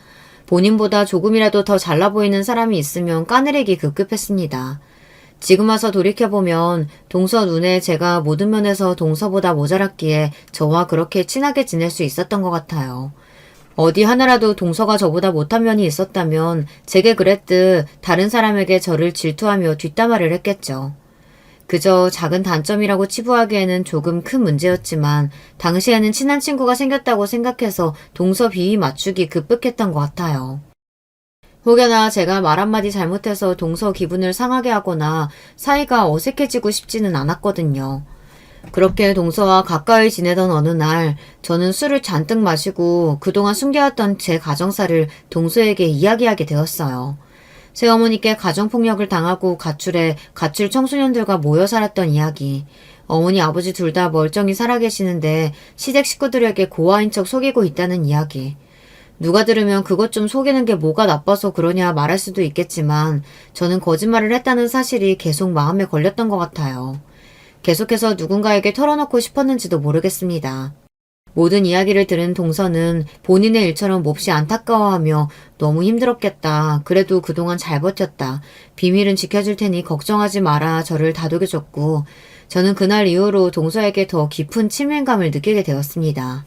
본인보다 조금이라도 더 잘나 보이는 사람이 있으면 까내리기 급급했습니다. 지금 와서 돌이켜보면 동서 눈에 제가 모든 면에서 동서보다 모자랐기에 저와 그렇게 친하게 지낼 수 있었던 것 같아요. 어디 하나라도 동서가 저보다 못한 면이 있었다면 제게 그랬듯 다른 사람에게 저를 질투하며 뒷담화를 했겠죠. 그저 작은 단점이라고 치부하기에는 조금 큰 문제였지만 당시에는 친한 친구가 생겼다고 생각해서 동서 비위 맞추기 급급했던 것 같아요. 혹여나 제가 말 한마디 잘못해서 동서 기분을 상하게 하거나 사이가 어색해지고 싶지는 않았거든요. 그렇게 동서와 가까이 지내던 어느 날 저는 술을 잔뜩 마시고 그동안 숨겨왔던 제 가정사를 동서에게 이야기하게 되었어요. 새어머니께 가정폭력을 당하고 가출해 가출 청소년들과 모여 살았던 이야기. 어머니 아버지 둘 다 멀쩡히 살아계시는데 시댁 식구들에게 고아인 척 속이고 있다는 이야기. 누가 들으면 그것 좀 속이는 게 뭐가 나빠서 그러냐 말할 수도 있겠지만 저는 거짓말을 했다는 사실이 계속 마음에 걸렸던 것 같아요. 계속해서 누군가에게 털어놓고 싶었는지도 모르겠습니다. 모든 이야기를 들은 동서는 본인의 일처럼 몹시 안타까워하며 너무 힘들었겠다. 그래도 그동안 잘 버텼다. 비밀은 지켜줄 테니 걱정하지 마라. 저를 다독여줬고 저는 그날 이후로 동서에게 더 깊은 친밀감을 느끼게 되었습니다.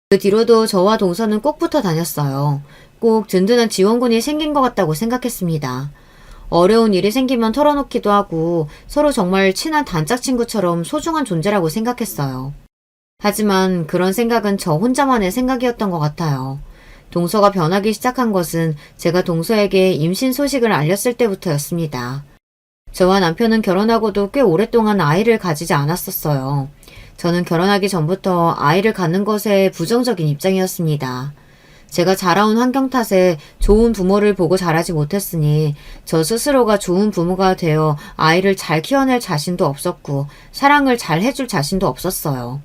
그 뒤로도 저와 동서는 꼭 붙어 다녔어요. 꼭 든든한 지원군이 생긴 것 같다고 생각했습니다. 어려운 일이 생기면 털어놓기도 하고 서로 정말 친한 단짝 친구처럼 소중한 존재라고 생각했어요. 하지만 그런 생각은 저 혼자만의 생각이었던 것 같아요. 동서가 변하기 시작한 것은 제가 동서에게 임신 소식을 알렸을 때부터였습니다. 저와 남편은 결혼하고도 꽤 오랫동안 아이를 가지지 않았었어요. 저는 결혼하기 전부터 아이를 갖는 것에 부정적인 입장이었습니다. 제가 자라온 환경 탓에 좋은 부모를 보고 자라지 못했으니 저 스스로가 좋은 부모가 되어 아이를 잘 키워낼 자신도 없었고 사랑을 잘 해줄 자신도 없었어요.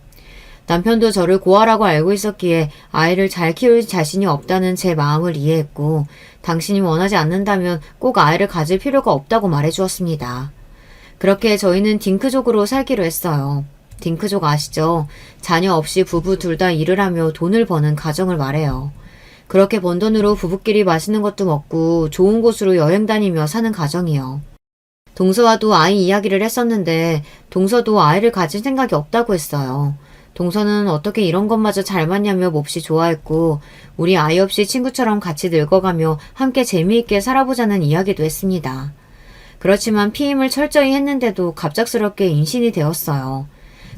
남편도 저를 고아라고 알고 있었기에 아이를 잘 키울 자신이 없다는 제 마음을 이해했고 당신이 원하지 않는다면 꼭 아이를 가질 필요가 없다고 말해주었습니다. 그렇게 저희는 딩크족으로 살기로 했어요. 딩크족 아시죠? 자녀 없이 부부 둘 다 일을 하며 돈을 버는 가정을 말해요. 그렇게 번 돈으로 부부끼리 맛있는 것도 먹고 좋은 곳으로 여행 다니며 사는 가정이요. 동서와도 아이 이야기를 했었는데 동서도 아이를 가질 생각이 없다고 했어요. 동서는 어떻게 이런 것마저 잘 맞냐며 몹시 좋아했고 우리 아이 없이 친구처럼 같이 늙어가며 함께 재미있게 살아보자는 이야기도 했습니다. 그렇지만 피임을 철저히 했는데도 갑작스럽게 임신이 되었어요.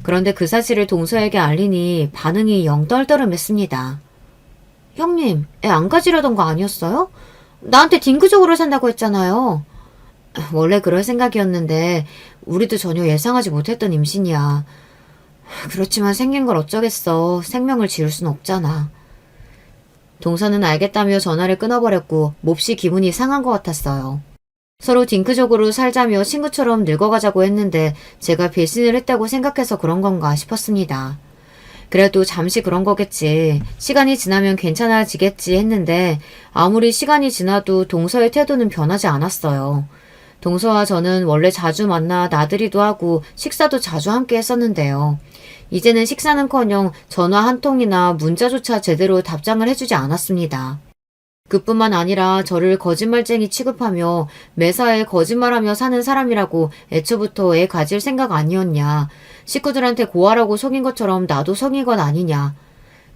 그런데 그 사실을 동서에게 알리니 반응이 영 떨떠름했습니다. 형님, 애 안 가지려던 거 아니었어요? 나한테 딩크족으로 산다고 했잖아요. 원래 그럴 생각이었는데 우리도 전혀 예상하지 못했던 임신이야. 그렇지만 생긴 걸 어쩌겠어. 생명을 지울 순 없잖아. 동서는 알겠다며 전화를 끊어버렸고 몹시 기분이 상한 것 같았어요. 서로 딩크족으로 살자며 친구처럼 늙어가자고 했는데 제가 배신을 했다고 생각해서 그런 건가 싶었습니다. 그래도 잠시 그런 거겠지. 시간이 지나면 괜찮아지겠지 했는데 아무리 시간이 지나도 동서의 태도는 변하지 않았어요. 동서와 저는 원래 자주 만나 나들이도 하고 식사도 자주 함께 했었는데요. 이제는 식사는커녕 전화 한 통이나 문자조차 제대로 답장을 해주지 않았습니다. 그뿐만 아니라 저를 거짓말쟁이 취급하며 매사에 거짓말하며 사는 사람이라고 애초부터 애 가질 생각 아니었냐. 식구들한테 고아라고 속인 것처럼 나도 속인 건 아니냐.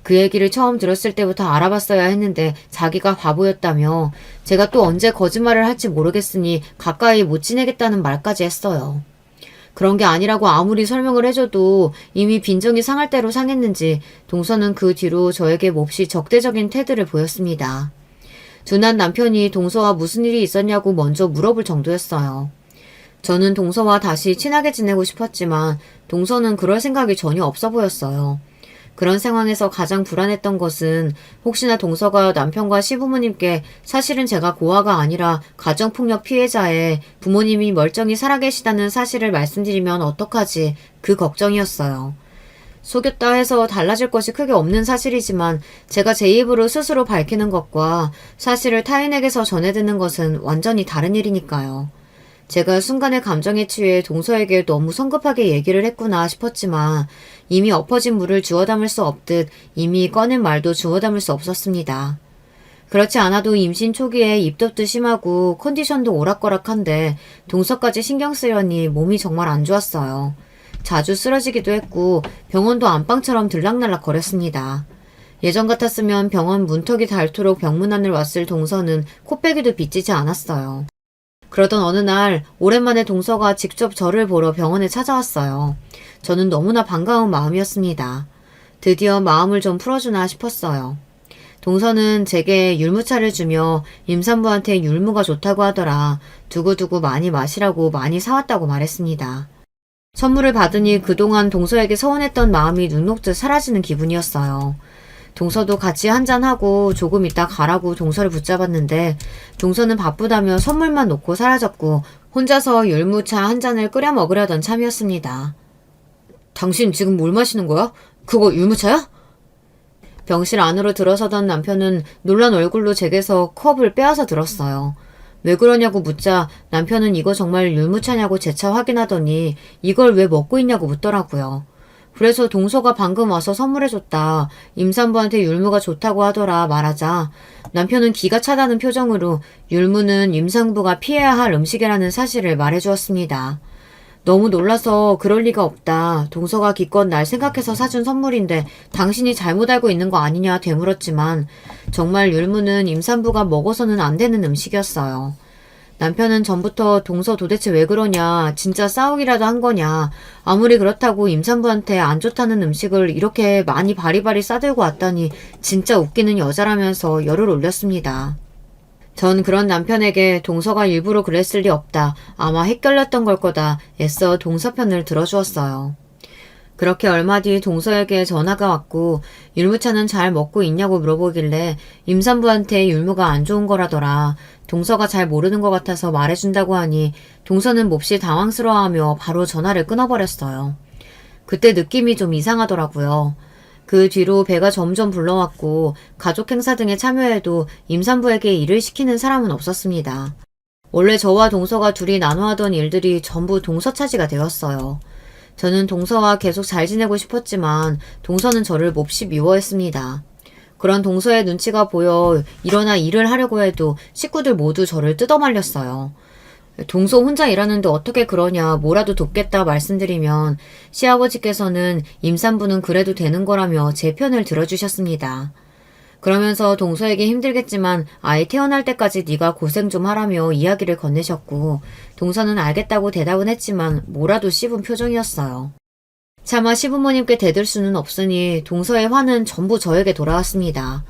그 얘기를 처음 들었을 때부터 알아봤어야 했는데 자기가 바보였다며 제가 또 언제 거짓말을 할지 모르겠으니 가까이 못 지내겠다는 말까지 했어요. 그런 게 아니라고 아무리 설명을 해줘도 이미 빈정이 상할 대로 상했는지 동서는 그 뒤로 저에게 몹시 적대적인 태도를 보였습니다. 둔한 남편이 동서와 무슨 일이 있었냐고 먼저 물어볼 정도였어요. 저는 동서와 다시 친하게 지내고 싶었지만 동서는 그럴 생각이 전혀 없어 보였어요. 그런 상황에서 가장 불안했던 것은 혹시나 동서가 남편과 시부모님께 사실은 제가 고아가 아니라 가정폭력 피해자에 부모님이 멀쩡히 살아계시다는 사실을 말씀드리면 어떡하지 그 걱정이었어요. 속였다 해서 달라질 것이 크게 없는 사실이지만 제가 제 입으로 스스로 밝히는 것과 사실을 타인에게서 전해 듣는 것은 완전히 다른 일이니까요. 제가 순간의 감정에 취해 동서에게 너무 성급하게 얘기를 했구나 싶었지만 이미 엎어진 물을 주워 담을 수 없듯 이미 꺼낸 말도 주워 담을 수 없었습니다. 그렇지 않아도 임신 초기에 입덧도 심하고 컨디션도 오락가락한데 동서까지 신경 쓰려니 몸이 정말 안 좋았어요. 자주 쓰러지기도 했고 병원도 안방처럼 들락날락 거렸습니다. 예전 같았으면 병원 문턱이 닳도록 병문안을 왔을 동서는 코빼기도 빚지지 않았어요. 그러던 어느 날 오랜만에 동서가 직접 저를 보러 병원에 찾아왔어요. 저는 너무나 반가운 마음이었습니다. 드디어 마음을 좀 풀어주나 싶었어요. 동서는 제게 율무차를 주며 임산부한테 율무가 좋다고 하더라. 두고두고 많이 마시라고 많이 사왔다고 말했습니다. 선물을 받으니 그동안 동서에게 서운했던 마음이 눈 녹듯 사라지는 기분이었어요. 동서도 같이 한잔하고 조금 있다 가라고 동서를 붙잡았는데 동서는 바쁘다며 선물만 놓고 사라졌고 혼자서 율무차 한 잔을 끓여 먹으려던 참이었습니다. 당신 지금 뭘 마시는 거야? 그거 율무차야? 병실 안으로 들어서던 남편은 놀란 얼굴로 제게서 컵을 빼앗아 들었어요. 왜 그러냐고 묻자 남편은 이거 정말 율무차냐고 재차 확인하더니 이걸 왜 먹고 있냐고 묻더라고요. 그래서 동서가 방금 와서 선물해줬다. 임산부한테 율무가 좋다고 하더라 말하자 남편은 기가 차다는 표정으로 율무는 임산부가 피해야 할 음식이라는 사실을 말해주었습니다. 너무 놀라서 그럴 리가 없다. 동서가 기껏 날 생각해서 사준 선물인데 당신이 잘못 알고 있는 거 아니냐 되물었지만 정말 율무는 임산부가 먹어서는 안 되는 음식이었어요. 남편은 전부터 동서 도대체 왜 그러냐, 진짜 싸우기라도 한 거냐, 아무리 그렇다고 임산부한테 안 좋다는 음식을 이렇게 많이 바리바리 싸들고 왔다니 진짜 웃기는 여자라면서 열을 올렸습니다. 전 그런 남편에게 동서가 일부러 그랬을 리 없다. 아마 헷갈렸던 걸 거다. 애써 동서 편을 들어주었어요. 그렇게 얼마 뒤 동서에게 전화가 왔고 율무차는 잘 먹고 있냐고 물어보길래 임산부한테 율무가 안 좋은 거라더라. 동서가 잘 모르는 것 같아서 말해준다고 하니 동서는 몹시 당황스러워하며 바로 전화를 끊어버렸어요. 그때 느낌이 좀 이상하더라고요. 그 뒤로 배가 점점 불러왔고 가족 행사 등에 참여해도 임산부에게 일을 시키는 사람은 없었습니다. 원래 저와 동서가 둘이 나눠하던 일들이 전부 동서 차지가 되었어요. 저는 동서와 계속 잘 지내고 싶었지만 동서는 저를 몹시 미워했습니다. 그런 동서의 눈치가 보여 일어나 일을 하려고 해도 식구들 모두 저를 뜯어말렸어요. 동서 혼자 일하는데 어떻게 그러냐, 뭐라도 돕겠다 말씀드리면 시아버지께서는 임산부는 그래도 되는 거라며 제 편을 들어주셨습니다. 그러면서 동서에게 힘들겠지만 아이 태어날 때까지 네가 고생 좀 하라며 이야기를 건네셨고 동서는 알겠다고 대답은 했지만 뭐라도 씹은 표정이었어요. 차마 시부모님께 대들 수는 없으니 동서의 화는 전부 저에게 돌아왔습니다.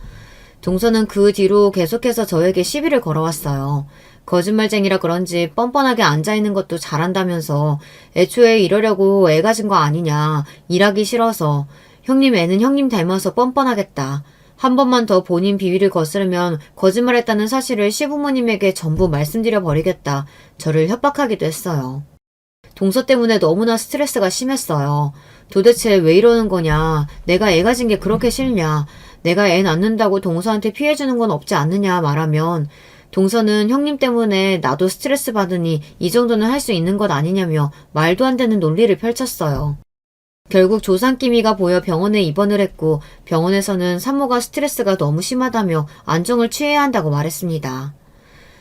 동서는 그 뒤로 계속해서 저에게 시비를 걸어왔어요. 거짓말쟁이라 그런지 뻔뻔하게 앉아있는 것도 잘한다면서 애초에 이러려고 애 가진 거 아니냐, 일하기 싫어서, 형님 애는 형님 닮아서 뻔뻔하겠다. 한 번만 더 본인 비위를 거스르면 거짓말했다는 사실을 시부모님에게 전부 말씀드려 버리겠다. 저를 협박하기도 했어요. 동서 때문에 너무나 스트레스가 심했어요. 도대체 왜 이러는 거냐, 내가 애 가진 게 그렇게 싫냐, 내가 애 낳는다고 동서한테 피해주는 건 없지 않느냐 말하면 동서는 형님 때문에 나도 스트레스 받으니 이 정도는 할 수 있는 것 아니냐며 말도 안 되는 논리를 펼쳤어요. 결국 조산기미가 보여 병원에 입원을 했고 병원에서는 산모가 스트레스가 너무 심하다며 안정을 취해야 한다고 말했습니다.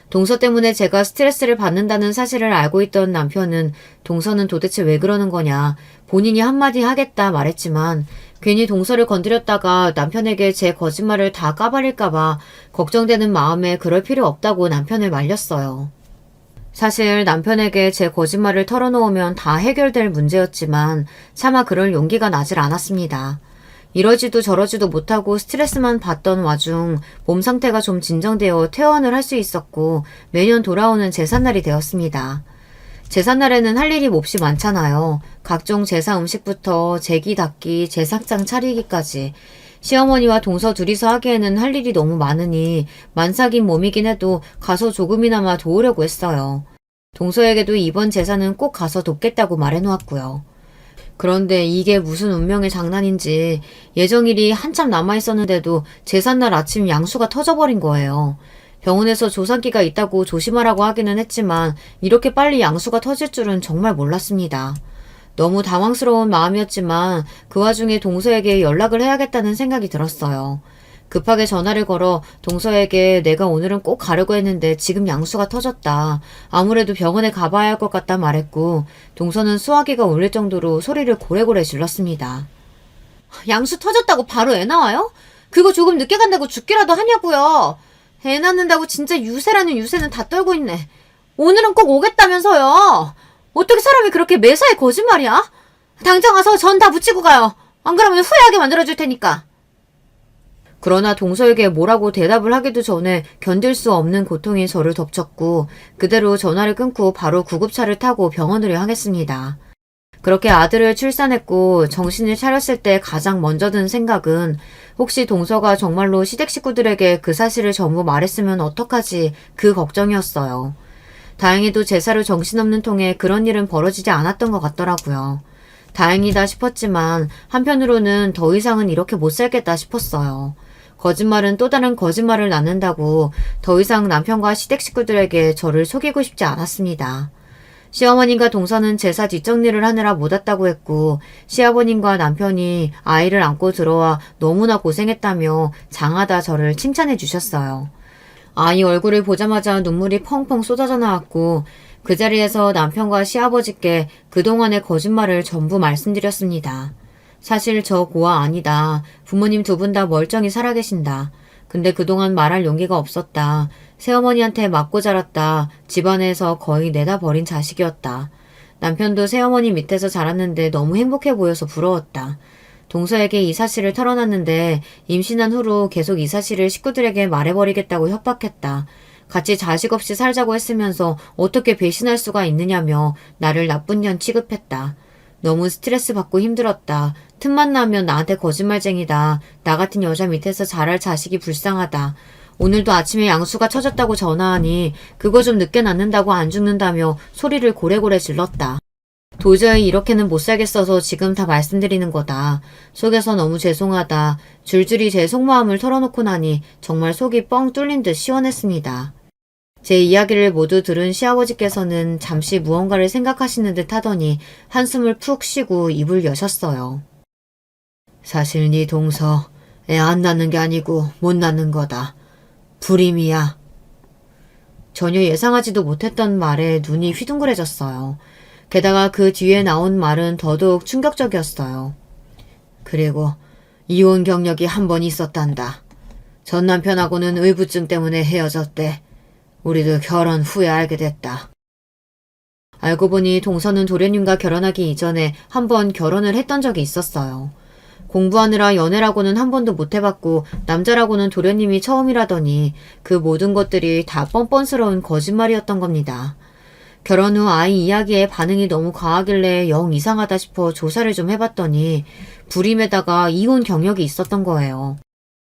동서 때문에 제가 스트레스를 받는다는 사실을 알고 있던 남편은 동서는 도대체 왜 그러는 거냐, 본인이 한마디 하겠다 말했지만 괜히 동서를 건드렸다가 남편에게 제 거짓말을 다 까발릴까봐 걱정되는 마음에 그럴 필요 없다고 남편을 말렸어요. 사실 남편에게 제 거짓말을 털어놓으면 다 해결될 문제였지만 차마 그럴 용기가 나질 않았습니다. 이러지도 저러지도 못하고 스트레스만 받던 와중 몸 상태가 좀 진정되어 퇴원을 할 수 있었고 매년 돌아오는 제삿날이 되었습니다. 제삿날에는 할 일이 몹시 많잖아요. 각종 제사 음식부터 제기 닦기, 제사장 차리기까지. 시어머니와 동서 둘이서 하기에는 할 일이 너무 많으니 만삭인 몸이긴 해도 가서 조금이나마 도우려고 했어요. 동서에게도 이번 제사는 꼭 가서 돕겠다고 말해놓았고요. 그런데 이게 무슨 운명의 장난인지 예정일이 한참 남아있었는데도 제삿날 아침 양수가 터져버린 거예요. 병원에서 조산기가 있다고 조심하라고 하기는 했지만 이렇게 빨리 양수가 터질 줄은 정말 몰랐습니다. 너무 당황스러운 마음이었지만 그 와중에 동서에게 연락을 해야겠다는 생각이 들었어요. 급하게 전화를 걸어 동서에게 내가 오늘은 꼭 가려고 했는데 지금 양수가 터졌다. 아무래도 병원에 가봐야 할 것 같다 말했고 동서는 수화기가 울릴 정도로 소리를 고래고래 질렀습니다. 양수 터졌다고 바로 애 나와요? 그거 조금 늦게 간다고 죽기라도 하냐고요. 애 낳는다고 진짜 유세라는 유세는 다 떨고 있네. 오늘은 꼭 오겠다면서요. 어떻게 사람이 그렇게 매사에 거짓말이야? 당장 와서 전 다 묻히고 가요. 안 그러면 후회하게 만들어줄 테니까. 그러나 동서에게 뭐라고 대답을 하기도 전에 견딜 수 없는 고통이 저를 덮쳤고 그대로 전화를 끊고 바로 구급차를 타고 병원으로 향했습니다. 그렇게 아들을 출산했고 정신을 차렸을 때 가장 먼저 든 생각은 혹시 동서가 정말로 시댁 식구들에게 그 사실을 전부 말했으면 어떡하지 그 걱정이었어요. 다행히도 제사로 정신없는 통에 그런 일은 벌어지지 않았던 것 같더라고요. 다행이다 싶었지만 한편으로는 더 이상은 이렇게 못 살겠다 싶었어요. 거짓말은 또 다른 거짓말을 낳는다고 더 이상 남편과 시댁 식구들에게 저를 속이고 싶지 않았습니다. 시어머님과 동서는 제사 뒷정리를 하느라 못 왔다고 했고 시아버님과 남편이 아이를 안고 들어와 너무나 고생했다며 장하다 저를 칭찬해 주셨어요. 아이 얼굴을 보자마자 눈물이 펑펑 쏟아져 나왔고 그 자리에서 남편과 시아버지께 그동안의 거짓말을 전부 말씀드렸습니다. 사실 저 고아 아니다. 부모님 두 분 다 멀쩡히 살아계신다. 근데 그동안 말할 용기가 없었다. 새어머니한테 맞고 자랐다. 집안에서 거의 내다 버린 자식이었다. 남편도 새어머니 밑에서 자랐는데 너무 행복해 보여서 부러웠다. 동서에게 이 사실을 털어놨는데 임신한 후로 계속 이 사실을 식구들에게 말해버리겠다고 협박했다. 같이 자식 없이 살자고 했으면서 어떻게 배신할 수가 있느냐며 나를 나쁜 년 취급했다. 너무 스트레스 받고 힘들었다. 틈만 나면 나한테 거짓말쟁이다. 나 같은 여자 밑에서 자랄 자식이 불쌍하다. 오늘도 아침에 양수가 쳐졌다고 전화하니 그거 좀 늦게 낳는다고 안 죽는다며 소리를 고래고래 질렀다. 도저히 이렇게는 못 살겠어서 지금 다 말씀드리는 거다. 속에서 너무 죄송하다. 줄줄이 제 속마음을 털어놓고 나니 정말 속이 뻥 뚫린 듯 시원했습니다. 제 이야기를 모두 들은 시아버지께서는 잠시 무언가를 생각하시는 듯 하더니 한숨을 푹 쉬고 입을 여셨어요. 사실 네 동서 애 안 낳는 게 아니고 못 낳는 거다. 불임이야. 전혀 예상하지도 못했던 말에 눈이 휘둥그레졌어요. 게다가 그 뒤에 나온 말은 더더욱 충격적이었어요. 그리고 이혼 경력이 한 번 있었단다. 전 남편하고는 의부증 때문에 헤어졌대. 우리도 결혼 후에 알게 됐다. 알고 보니 동서는 도련님과 결혼하기 이전에 한 번 결혼을 했던 적이 있었어요. 공부하느라 연애라고는 한 번도 못 해봤고 남자라고는 도련님이 처음이라더니 그 모든 것들이 다 뻔뻔스러운 거짓말이었던 겁니다. 결혼 후 아이 이야기에 반응이 너무 과하길래 영 이상하다 싶어 조사를 좀 해봤더니 불임에다가 이혼 경력이 있었던 거예요.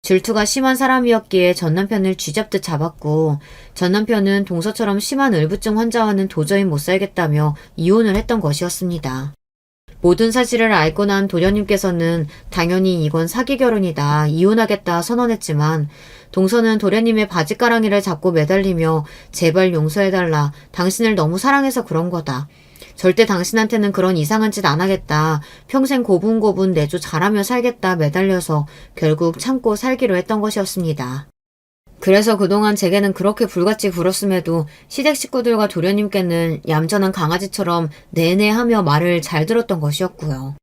질투가 심한 사람이었기에 전 남편을 쥐잡듯 잡았고 전 남편은 동서처럼 심한 을부증 환자와는 도저히 못 살겠다며 이혼을 했던 것이었습니다. 모든 사실을 알고 난 도련님께서는 당연히 이건 사기 결혼이다, 이혼하겠다 선언했지만 동서는 도련님의 바지가랑이를 잡고 매달리며 제발 용서해달라, 당신을 너무 사랑해서 그런 거다. 절대 당신한테는 그런 이상한 짓 안 하겠다. 평생 고분고분 내조 잘하며 살겠다 매달려서 결국 참고 살기로 했던 것이었습니다. 그래서 그동안 제게는 그렇게 불같이 굴었음에도 시댁 식구들과 도련님께는 얌전한 강아지처럼 내내 하며 말을 잘 들었던 것이었고요.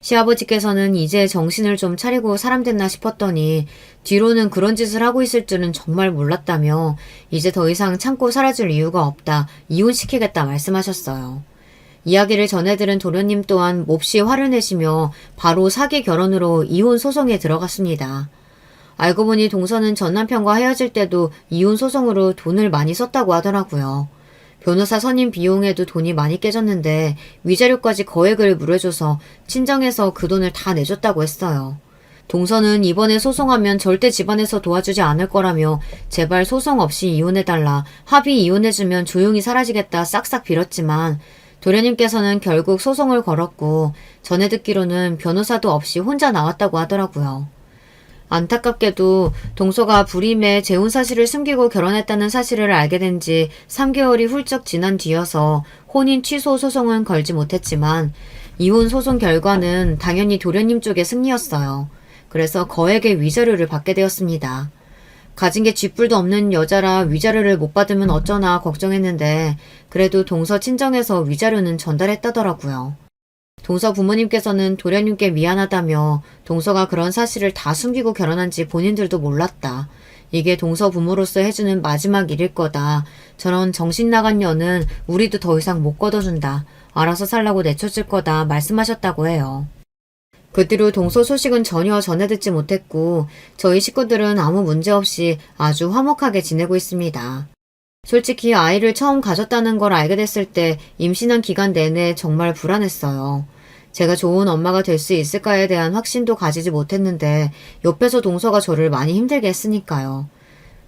시아버지께서는 이제 정신을 좀 차리고 사람 됐나 싶었더니 뒤로는 그런 짓을 하고 있을 줄은 정말 몰랐다며 이제 더 이상 참고 사라질 이유가 없다, 이혼시키겠다 말씀하셨어요. 이야기를 전해들은 도련님 또한 몹시 화를 내시며 바로 사기 결혼으로 이혼 소송에 들어갔습니다. 알고 보니 동서는 전 남편과 헤어질 때도 이혼 소송으로 돈을 많이 썼다고 하더라고요. 변호사 선임 비용에도 돈이 많이 깨졌는데 위자료까지 거액을 물어줘서 친정에서 그 돈을 다 내줬다고 했어요. 동서는 이번에 소송하면 절대 집안에서 도와주지 않을 거라며 제발 소송 없이 이혼해달라, 합의 이혼해주면 조용히 사라지겠다 싹싹 빌었지만 도련님께서는 결국 소송을 걸었고 전해 듣기로는 변호사도 없이 혼자 나왔다고 하더라고요. 안타깝게도 동서가 불임에 재혼 사실을 숨기고 결혼했다는 사실을 알게 된 지 3개월이 훌쩍 지난 뒤여서 혼인 취소 소송은 걸지 못했지만 이혼 소송 결과는 당연히 도련님 쪽의 승리였어요. 그래서 거액의 위자료를 받게 되었습니다. 가진 게 쥐뿔도 없는 여자라 위자료를 못 받으면 어쩌나 걱정했는데 그래도 동서 친정에서 위자료는 전달했다더라고요. 동서 부모님께서는 도련님께 미안하다며 동서가 그런 사실을 다 숨기고 결혼한지 본인들도 몰랐다. 이게 동서 부모로서 해주는 마지막 일일 거다. 저런 정신 나간 년은 우리도 더 이상 못 걷어준다. 알아서 살라고 내쳐줄 거다 말씀하셨다고 해요. 그 뒤로 동서 소식은 전혀 전해 듣지 못했고 저희 식구들은 아무 문제 없이 아주 화목하게 지내고 있습니다. 솔직히 아이를 처음 가졌다는 걸 알게 됐을 때 임신한 기간 내내 정말 불안했어요. 제가 좋은 엄마가 될 수 있을까에 대한 확신도 가지지 못했는데 옆에서 동서가 저를 많이 힘들게 했으니까요.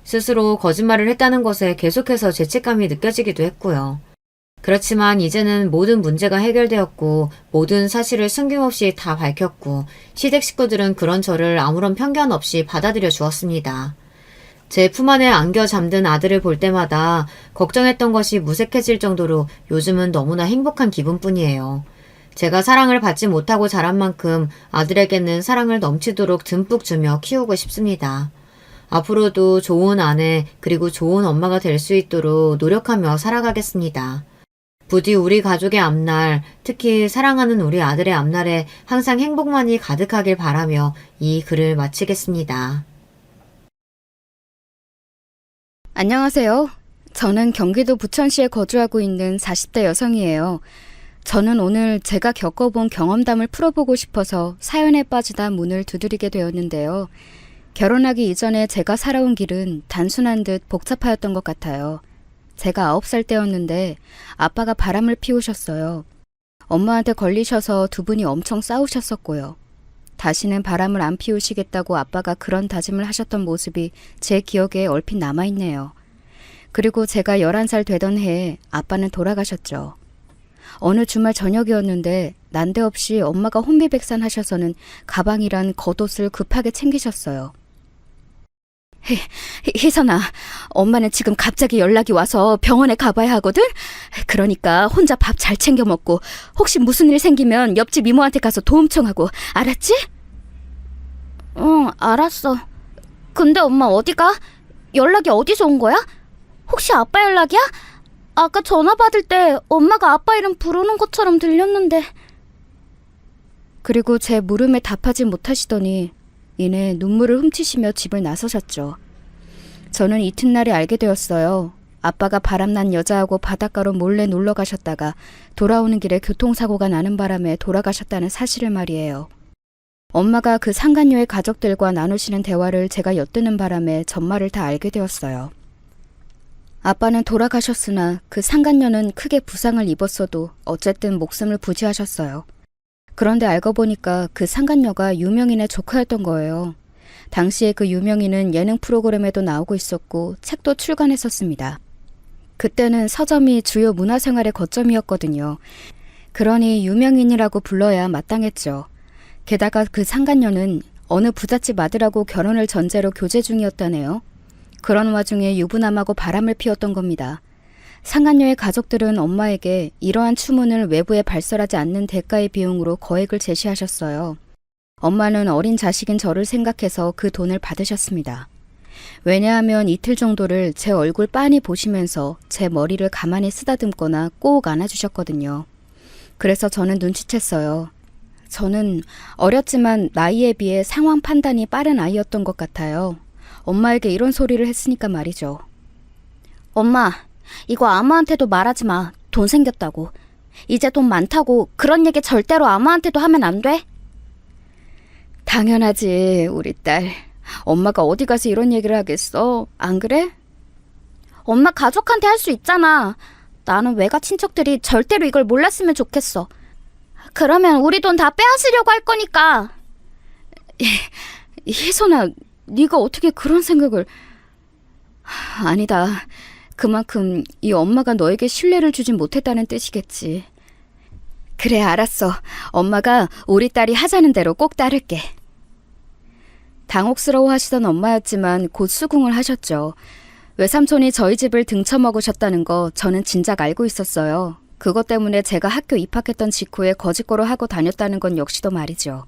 스스로 거짓말을 했다는 것에 계속해서 죄책감이 느껴지기도 했고요. 그렇지만 이제는 모든 문제가 해결되었고 모든 사실을 숨김없이 다 밝혔고 시댁 식구들은 그런 저를 아무런 편견 없이 받아들여 주었습니다. 제 품 안에 안겨 잠든 아들을 볼 때마다 걱정했던 것이 무색해질 정도로 요즘은 너무나 행복한 기분뿐이에요. 제가 사랑을 받지 못하고 자란 만큼 아들에게는 사랑을 넘치도록 듬뿍 주며 키우고 싶습니다. 앞으로도 좋은 아내 그리고 좋은 엄마가 될 수 있도록 노력하며 살아가겠습니다. 부디 우리 가족의 앞날, 특히 사랑하는 우리 아들의 앞날에 항상 행복만이 가득하길 바라며 이 글을 마치겠습니다. 안녕하세요. 저는 경기도 부천시에 거주하고 있는 40대 여성이에요. 저는 오늘 제가 겪어본 경험담을 풀어보고 싶어서 사연에 빠지다 문을 두드리게 되었는데요. 결혼하기 이전에 제가 살아온 길은 단순한 듯 복잡하였던 것 같아요. 제가 9살 때였는데 아빠가 바람을 피우셨어요. 엄마한테 걸리셔서 두 분이 엄청 싸우셨었고요. 다시는 바람을 안 피우시겠다고 아빠가 그런 다짐을 하셨던 모습이 제 기억에 얼핏 남아있네요. 그리고 제가 11살 되던 해에 아빠는 돌아가셨죠. 어느 주말 저녁이었는데 난데없이 엄마가 혼비백산하셔서는 가방이란 겉옷을 급하게 챙기셨어요. 희선아, 엄마는 지금 갑자기 연락이 와서 병원에 가봐야 하거든? 그러니까 혼자 밥 잘 챙겨 먹고 혹시 무슨 일 생기면 옆집 이모한테 가서 도움 청하고, 알았지? 응, 알았어. 근데 엄마 어디가? 연락이 어디서 온 거야? 혹시 아빠 연락이야? 아까 전화 받을 때 엄마가 아빠 이름 부르는 것처럼 들렸는데. 그리고 제 물음에 답하지 못하시더니 이내 눈물을 훔치시며 집을 나서셨죠. 저는 이튿날에 알게 되었어요. 아빠가 바람난 여자하고 바닷가로 몰래 놀러 가셨다가 돌아오는 길에 교통사고가 나는 바람에 돌아가셨다는 사실을 말이에요. 엄마가 그 상간녀의 가족들과 나누시는 대화를 제가 엿드는 바람에 전말을 다 알게 되었어요. 아빠는 돌아가셨으나 그 상간녀는 크게 부상을 입었어도 어쨌든 목숨을 부지하셨어요. 그런데 알고 보니까 그 상간녀가 유명인의 조카였던 거예요. 당시에 그 유명인은 예능 프로그램에도 나오고 있었고 책도 출간했었습니다. 그때는 서점이 주요 문화생활의 거점이었거든요. 그러니 유명인이라고 불러야 마땅했죠. 게다가 그 상간녀는 어느 부잣집 아들하고 결혼을 전제로 교제 중이었다네요. 그런 와중에 유부남하고 바람을 피웠던 겁니다. 상간녀의 가족들은 엄마에게 이러한 추문을 외부에 발설하지 않는 대가의 비용으로 거액을 제시하셨어요. 엄마는 어린 자식인 저를 생각해서 그 돈을 받으셨습니다. 왜냐하면 이틀 정도를 제 얼굴 빤히 보시면서 제 머리를 가만히 쓰다듬거나 꼭 안아주셨거든요. 그래서 저는 눈치챘어요. 저는 어렸지만 나이에 비해 상황 판단이 빠른 아이였던 것 같아요. 엄마에게 이런 소리를 했으니까 말이죠. 엄마, 이거 아무한테도 말하지 마. 돈 생겼다고. 이제 돈 많다고 그런 얘기 절대로 아무한테도 하면 안 돼? 당연하지, 우리 딸. 엄마가 어디 가서 이런 얘기를 하겠어? 안 그래? 엄마 가족한테 할 수 있잖아. 나는 외가 친척들이 절대로 이걸 몰랐으면 좋겠어. 그러면 우리 돈 다 빼앗으려고 할 거니까. 희선아, 네가 어떻게 그런 생각을... 아니다. 그만큼 이 엄마가 너에게 신뢰를 주진 못했다는 뜻이겠지. 그래, 알았어. 엄마가 우리 딸이 하자는 대로 꼭 따를게. 당혹스러워 하시던 엄마였지만 곧 수긍을 하셨죠. 외삼촌이 저희 집을 등쳐먹으셨다는 거 저는 진작 알고 있었어요. 그것 때문에 제가 학교 입학했던 직후에 거짓고로 하고 다녔다는 건 역시도 말이죠.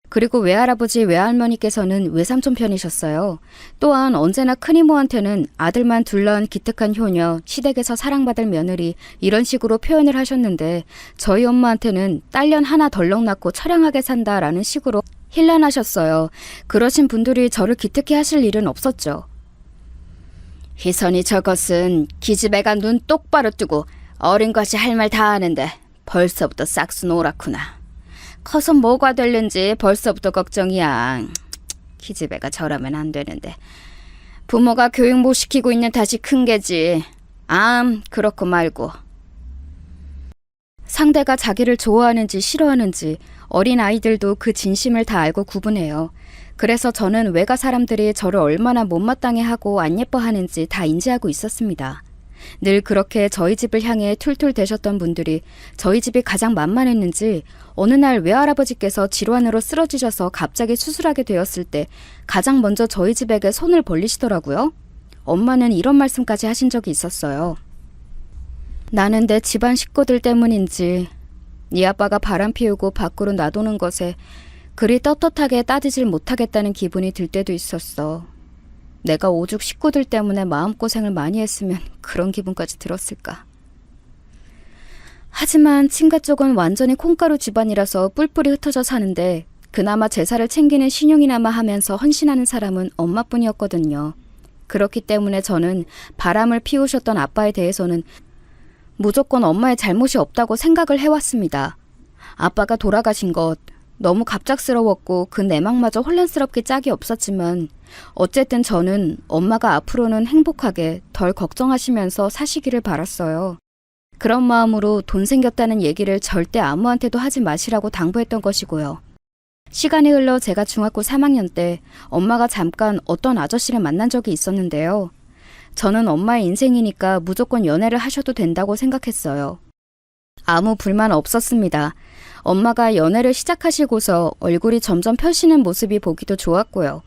그리고 외할아버지 외할머니께서는 외삼촌 편이셨어요. 또한 언제나 큰이모한테는 아들만 둘 낳은 기특한 효녀, 시댁에서 사랑받을 며느리 이런 식으로 표현을 하셨는데 저희 엄마한테는 딸년 하나 덜렁 낳고 처량하게 산다라는 식으로 힐난하셨어요. 그러신 분들이 저를 기특해 하실 일은 없었죠. 희선이 저것은 기집애가 눈 똑바로 뜨고 어린 것이 할 말 다 하는데 벌써부터 싹수 노랗구나. 커서 뭐가 될는지 벌써부터 걱정이야. 기집애가 저라면 안 되는데. 부모가 교육 못 시키고 있는 탓이 큰 게지. 그렇고 말고. 상대가 자기를 좋아하는지 싫어하는지 어린 아이들도 그 진심을 다 알고 구분해요. 그래서 저는 외가 사람들이 저를 얼마나 못마땅해 하고 안 예뻐하는지 다 인지하고 있었습니다. 늘 그렇게 저희 집을 향해 툴툴 대셨던 분들이 저희 집이 가장 만만했는지 어느 날 외할아버지께서 질환으로 쓰러지셔서 갑자기 수술하게 되었을 때 가장 먼저 저희 집에게 손을 벌리시더라고요. 엄마는 이런 말씀까지 하신 적이 있었어요. 나는 내 집안 식구들 때문인지 네 아빠가 바람 피우고 밖으로 놔두는 것에 그리 떳떳하게 따지질 못하겠다는 기분이 들 때도 있었어. 내가 오죽 식구들 때문에 마음고생을 많이 했으면 그런 기분까지 들었을까. 하지만 친가 쪽은 완전히 콩가루 집안이라서 뿔뿔이 흩어져 사는데 그나마 제사를 챙기는 신용이나마 하면서 헌신하는 사람은 엄마뿐이었거든요. 그렇기 때문에 저는 바람을 피우셨던 아빠에 대해서는 무조건 엄마의 잘못이 없다고 생각을 해왔습니다. 아빠가 돌아가신 것 너무 갑작스러웠고 그 내막마저 혼란스럽게 짝이 없었지만 어쨌든 저는 엄마가 앞으로는 행복하게 덜 걱정하시면서 사시기를 바랐어요. 그런 마음으로 돈 생겼다는 얘기를 절대 아무한테도 하지 마시라고 당부했던 것이고요. 시간이 흘러 제가 중학교 3학년 때 엄마가 잠깐 어떤 아저씨를 만난 적이 있었는데요. 저는 엄마의 인생이니까 무조건 연애를 하셔도 된다고 생각했어요. 아무 불만 없었습니다. 엄마가 연애를 시작하시고서 얼굴이 점점 펴시는 모습이 보기도 좋았고요.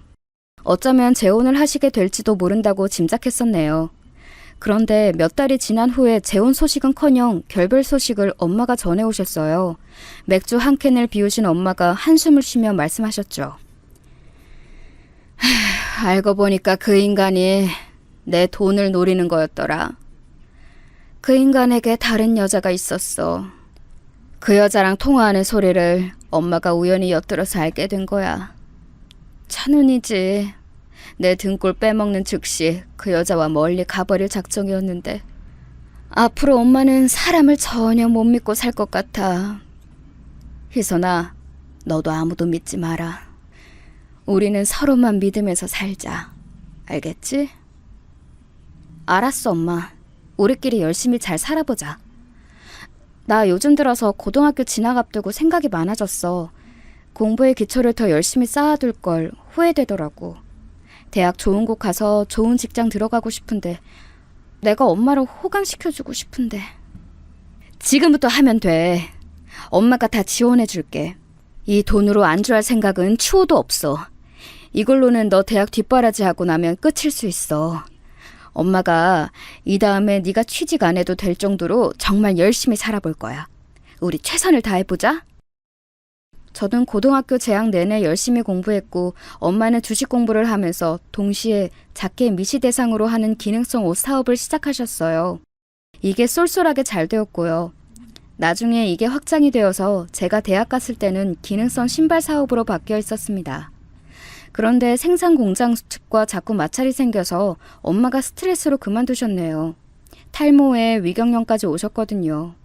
어쩌면 재혼을 하시게 될지도 모른다고 짐작했었네요. 그런데 몇 달이 지난 후에 재혼 소식은커녕 별별 소식을 엄마가 전해오셨어요. 맥주 한 캔을 비우신 엄마가 한숨을 쉬며 말씀하셨죠. 알고 보니까 그 인간이 내 돈을 노리는 거였더라. 그 인간에게 다른 여자가 있었어. 그 여자랑 통화하는 소리를 엄마가 우연히 엿들어서 알게 된 거야. 찬운이지. 내 등골 빼먹는 즉시 그 여자와 멀리 가버릴 작정이었는데 앞으로 엄마는 사람을 전혀 못 믿고 살 것 같아. 희선아, 너도 아무도 믿지 마라. 우리는 서로만 믿으면서 살자. 알겠지? 알았어, 엄마. 우리끼리 열심히 잘 살아보자. 나 요즘 들어서 고등학교 진학 앞두고 생각이 많아졌어. 공부의 기초를 더 열심히 쌓아둘 걸 후회되더라고. 대학 좋은 곳 가서 좋은 직장 들어가고 싶은데 내가 엄마를 호강시켜주고 싶은데. 지금부터 하면 돼. 엄마가 다 지원해줄게. 이 돈으로 안주할 생각은 추호도 없어. 이걸로는 너 대학 뒷바라지하고 나면 끝일 수 있어. 엄마가 이 다음에 네가 취직 안 해도 될 정도로 정말 열심히 살아볼 거야. 우리 최선을 다해보자. 저는 고등학교 재학 내내 열심히 공부했고 엄마는 주식 공부를 하면서 동시에 작게 미시 대상으로 하는 기능성 옷 사업을 시작하셨어요. 이게 쏠쏠하게 잘 되었고요. 나중에 이게 확장이 되어서 제가 대학 갔을 때는 기능성 신발 사업으로 바뀌어 있었습니다. 그런데 생산 공장 수축과 자꾸 마찰이 생겨서 엄마가 스트레스로 그만두셨네요. 탈모에 위경련까지 오셨거든요.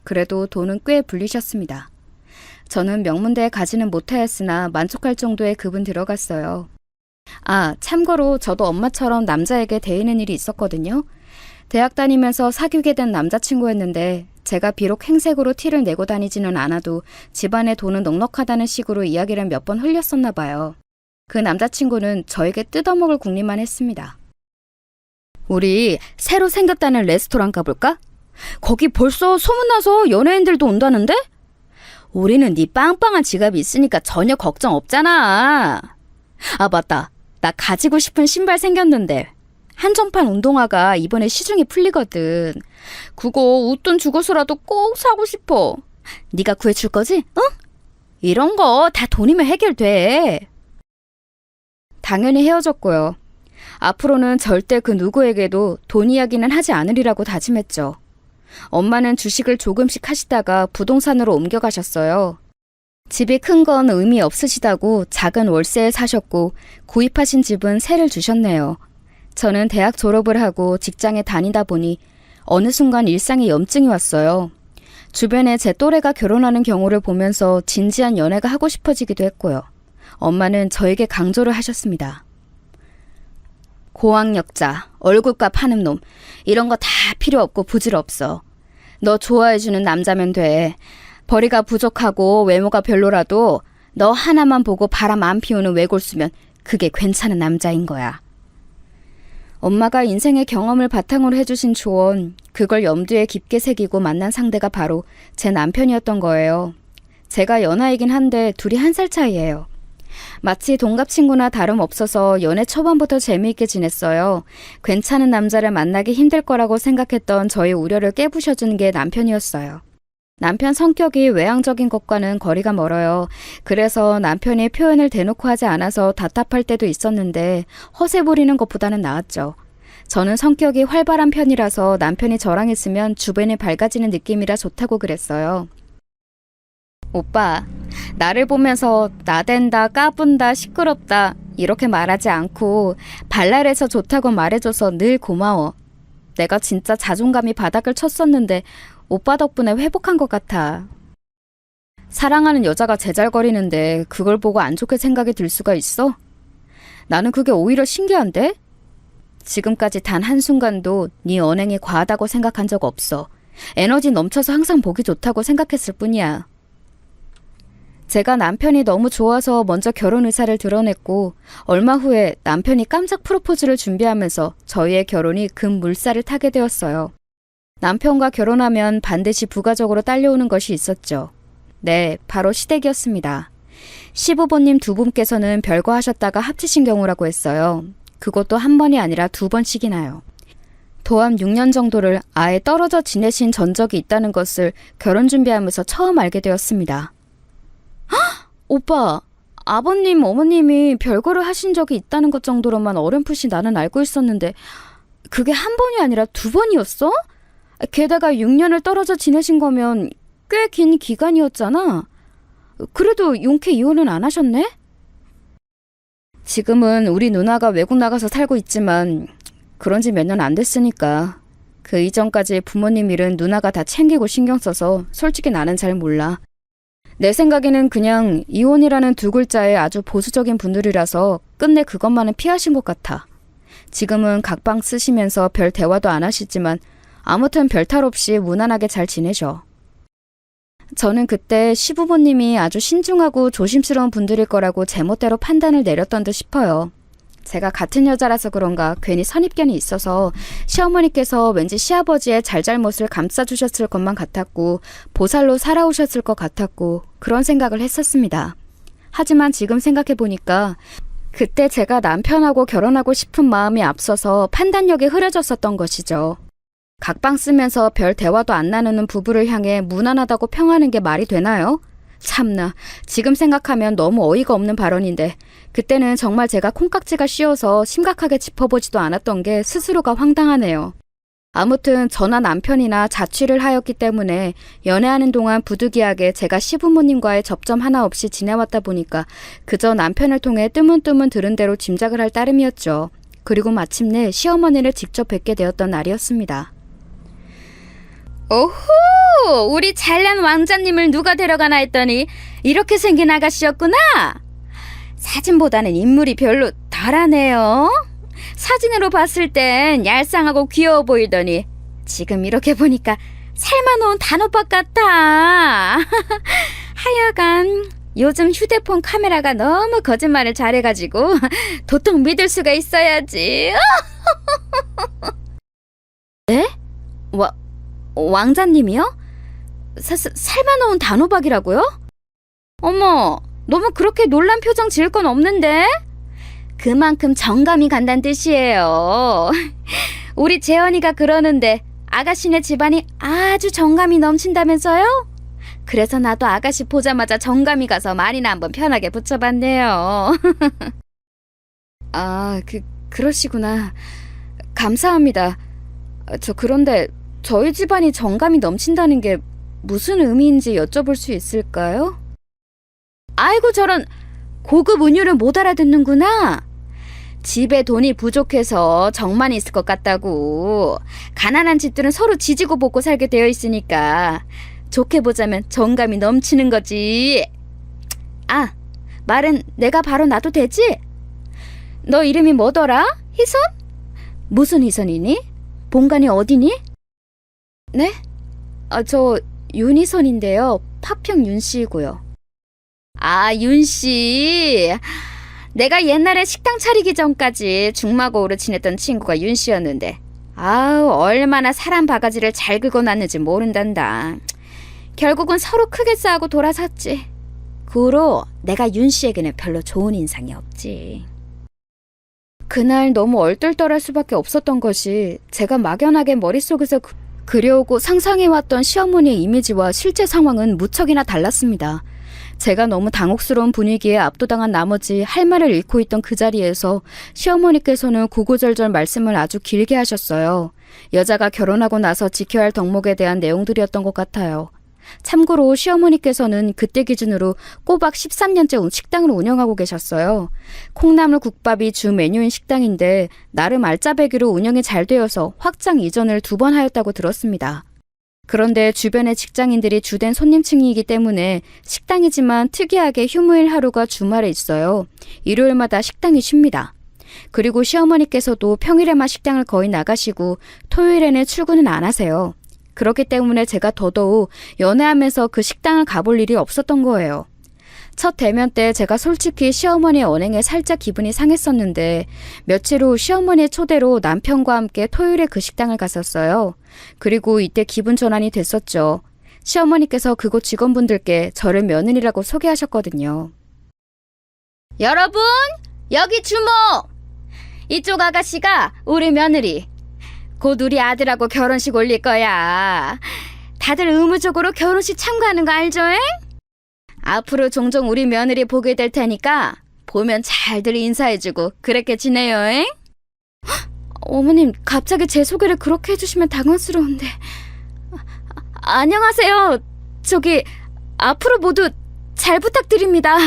그래도 돈은 꽤 불리셨습니다. 저는 명문대에 가지는 못하였으나 만족할 정도의 급은 들어갔어요. 참고로 저도 엄마처럼 남자에게 대이는 일이 있었거든요. 대학 다니면서 사귀게 된 남자친구였는데 제가 비록 행색으로 티를 내고 다니지는 않아도 집안에 돈은 넉넉하다는 식으로 이야기를 몇 번 흘렸었나 봐요. 그 남자친구는 저에게 뜯어먹을 궁리만 했습니다. 우리 새로 생겼다는 레스토랑 가볼까? 거기 벌써 소문나서 연예인들도 온다는데? 우리는 네 빵빵한 지갑이 있으니까 전혀 걱정 없잖아. 맞다. 나 가지고 싶은 신발 생겼는데. 한정판 운동화가 이번에 시중에 풀리거든. 그거 웃돈 주고서라도 꼭 사고 싶어. 네가 구해줄 거지? 응? 이런 거 다 돈이면 해결돼. 당연히 헤어졌고요. 앞으로는 절대 그 누구에게도 돈 이야기는 하지 않으리라고 다짐했죠. 엄마는 주식을 조금씩 하시다가 부동산으로 옮겨가셨어요. 집이 큰 건 의미 없으시다고 작은 월세에 사셨고 구입하신 집은 세를 주셨네요. 저는 대학 졸업을 하고 직장에 다니다 보니 어느 순간 일상에 염증이 왔어요. 주변에 제 또래가 결혼하는 경우를 보면서 진지한 연애가 하고 싶어지기도 했고요. 엄마는 저에게 강조를 하셨습니다. 고학력자, 얼굴값 하는 놈, 이런 거 다 필요 없고 부질없어. 너 좋아해주는 남자면 돼. 벌이가 부족하고 외모가 별로라도 너 하나만 보고 바람 안 피우는 외골수면 그게 괜찮은 남자인 거야. 엄마가 인생의 경험을 바탕으로 해주신 조언, 그걸 염두에 깊게 새기고 만난 상대가 바로 제 남편이었던 거예요. 제가 연하이긴 한데 둘이 1살 차이예요. 마치 동갑 친구나 다름없어서 연애 초반부터 재미있게 지냈어요. 괜찮은 남자를 만나기 힘들 거라고 생각했던 저의 우려를 깨부셔준 게 남편이었어요. 남편 성격이 외향적인 것과는 거리가 멀어요. 그래서 남편이 표현을 대놓고 하지 않아서 답답할 때도 있었는데 허세 부리는 것보다는 나았죠. 저는 성격이 활발한 편이라서 남편이 저랑 있으면 주변이 밝아지는 느낌이라 좋다고 그랬어요. 오빠, 나를 보면서 나댄다, 까분다, 시끄럽다 이렇게 말하지 않고 발랄해서 좋다고 말해줘서 늘 고마워. 내가 진짜 자존감이 바닥을 쳤었는데 오빠 덕분에 회복한 것 같아. 사랑하는 여자가 제잘거리는데 그걸 보고 안 좋게 생각이 들 수가 있어? 나는 그게 오히려 신기한데? 지금까지 단 한순간도 네 언행이 과하다고 생각한 적 없어. 에너지 넘쳐서 항상 보기 좋다고 생각했을 뿐이야. 제가 남편이 너무 좋아서 먼저 결혼 의사를 드러냈고 얼마 후에 남편이 깜짝 프로포즈를 준비하면서 저희의 결혼이 급물살을 타게 되었어요. 남편과 결혼하면 반드시 부가적으로 딸려오는 것이 있었죠. 네, 바로 시댁이었습니다. 시부모님 두 분께서는 별거 하셨다가 합치신 경우라고 했어요. 그것도 한 번이 아니라 2번씩이나요. 도합 6년 정도를 아예 떨어져 지내신 전적이 있다는 것을 결혼 준비하면서 처음 알게 되었습니다. 헉! 오빠, 아버님, 어머님이 별거를 하신 적이 있다는 것 정도로만 어렴풋이 나는 알고 있었는데 그게 한 번이 아니라 2번이었어? 게다가 6년을 떨어져 지내신 거면 꽤 긴 기간이었잖아. 그래도 용케 이혼은 안 하셨네? 지금은 우리 누나가 외국 나가서 살고 있지만 그런 지 몇 년 안 됐으니까. 그 이전까지 부모님 일은 누나가 다 챙기고 신경 써서 솔직히 나는 잘 몰라. 내 생각에는 그냥 이혼이라는 2글자에 아주 보수적인 분들이라서 끝내 그것만은 피하신 것 같아. 지금은 각방 쓰시면서 별 대화도 안 하시지만 아무튼 별탈 없이 무난하게 잘 지내셔. 저는 그때 시부모님이 아주 신중하고 조심스러운 분들일 거라고 제멋대로 판단을 내렸던 듯 싶어요. 제가 같은 여자라서 그런가 괜히 선입견이 있어서 시어머니께서 왠지 시아버지의 잘잘못을 감싸주셨을 것만 같았고 보살로 살아오셨을 것 같았고 그런 생각을 했었습니다. 하지만 지금 생각해보니까 그때 제가 남편하고 결혼하고 싶은 마음이 앞서서 판단력이 흐려졌었던 것이죠. 각방 쓰면서 별 대화도 안 나누는 부부를 향해 무난하다고 평하는 게 말이 되나요? 참나, 지금 생각하면 너무 어이가 없는 발언인데 그때는 정말 제가 콩깍지가 씌어서 심각하게 짚어보지도 않았던 게 스스로가 황당하네요. 아무튼 저나 남편이나 자취를 하였기 때문에 연애하는 동안 부득이하게 제가 시부모님과의 접점 하나 없이 지내왔다 보니까 그저 남편을 통해 뜨문뜨문 들은 대로 짐작을 할 따름이었죠. 그리고 마침내 시어머니를 직접 뵙게 되었던 날이었습니다. 오호! 우리 잘난 왕자님을 누가 데려가나 했더니 이렇게 생긴 아가씨였구나! 사진보다는 인물이 별로 덜하네요. 사진으로 봤을 땐 얄쌍하고 귀여워 보이더니 지금 이렇게 보니까 삶아놓은 단호박 같아. 하여간 요즘 휴대폰 카메라가 너무 거짓말을 잘해가지고 도통 믿을 수가 있어야지. 네? 왕자님이요? 삶아놓은 단호박이라고요? 어머, 너무 그렇게 놀란 표정 지을 건 없는데? 그만큼 정감이 간다는 뜻이에요. 우리 재현이가 그러는데 아가씨네 집안이 아주 정감이 넘친다면서요? 그래서 나도 아가씨 보자마자 정감이 가서 말이나 한번 편하게 붙여봤네요. 아, 그러시구나. 감사합니다. 그런데 저희 집안이 정감이 넘친다는 게 무슨 의미인지 여쭤볼 수 있을까요? 아이고, 저런 고급 은유를 못 알아듣는구나. 집에 돈이 부족해서 정만 있을 것 같다고. 가난한 집들은 서로 지지고 볶고 살게 되어 있으니까 좋게 보자면 정감이 넘치는 거지. 아, 말은 내가 바로 놔도 되지? 너 이름이 뭐더라? 희선? 무슨 희선이니? 본관이 어디니? 네? 저 윤희선인데요. 파평 윤씨이고요. 아, 윤씨. 내가 옛날에 식당 차리기 전까지 중마고우로 지냈던 친구가 윤씨였는데 아우, 얼마나 사람 바가지를 잘 긁어놨는지 모른단다. 결국은 서로 크게 싸우고 돌아섰지. 그 후로 내가 윤씨에게는 별로 좋은 인상이 없지. 그날 너무 얼떨떨할 수밖에 없었던 것이 제가 막연하게 머릿속에서 그려오고 상상해왔던 시어머니의 이미지와 실제 상황은 무척이나 달랐습니다. 제가 너무 당혹스러운 분위기에 압도당한 나머지 할 말을 잃고 있던 그 자리에서 시어머니께서는 구구절절 말씀을 아주 길게 하셨어요. 여자가 결혼하고 나서 지켜야 할 덕목에 대한 내용들이었던 것 같아요. 참고로 시어머니께서는 그때 기준으로 꼬박 13년째 식당을 운영하고 계셨어요. 콩나물 국밥이 주 메뉴인 식당인데 나름 알짜배기로 운영이 잘 되어서 확장 이전을 2번 하였다고 들었습니다. 그런데 주변의 직장인들이 주된 손님층이기 때문에 식당이지만 특이하게 휴무일 하루가 주말에 있어요. 일요일마다 식당이 쉽니다. 그리고 시어머니께서도 평일에만 식당을 거의 나가시고 토요일에는 출근은 안 하세요. 그렇기 때문에 제가 더더욱 연애하면서 그 식당을 가볼 일이 없었던 거예요. 첫 대면 때 제가 솔직히 시어머니의 언행에 살짝 기분이 상했었는데 며칠 후 시어머니의 초대로 남편과 함께 토요일에 그 식당을 갔었어요. 그리고 이때 기분 전환이 됐었죠. 시어머니께서 그곳 직원분들께 저를 며느리라고 소개하셨거든요. 여러분, 여기 주목! 이쪽 아가씨가 우리 며느리. 곧 우리 아들하고 결혼식 올릴 거야. 다들 의무적으로 결혼식 참가하는 거 알죠? 잉? 앞으로 종종 우리 며느리 보게 될 테니까 보면 잘들 인사해주고 그렇게 지내요. 잉? 어머님, 갑자기 제 소개를 그렇게 해주시면 당황스러운데. 안녕하세요. 저기 앞으로 모두 잘 부탁드립니다.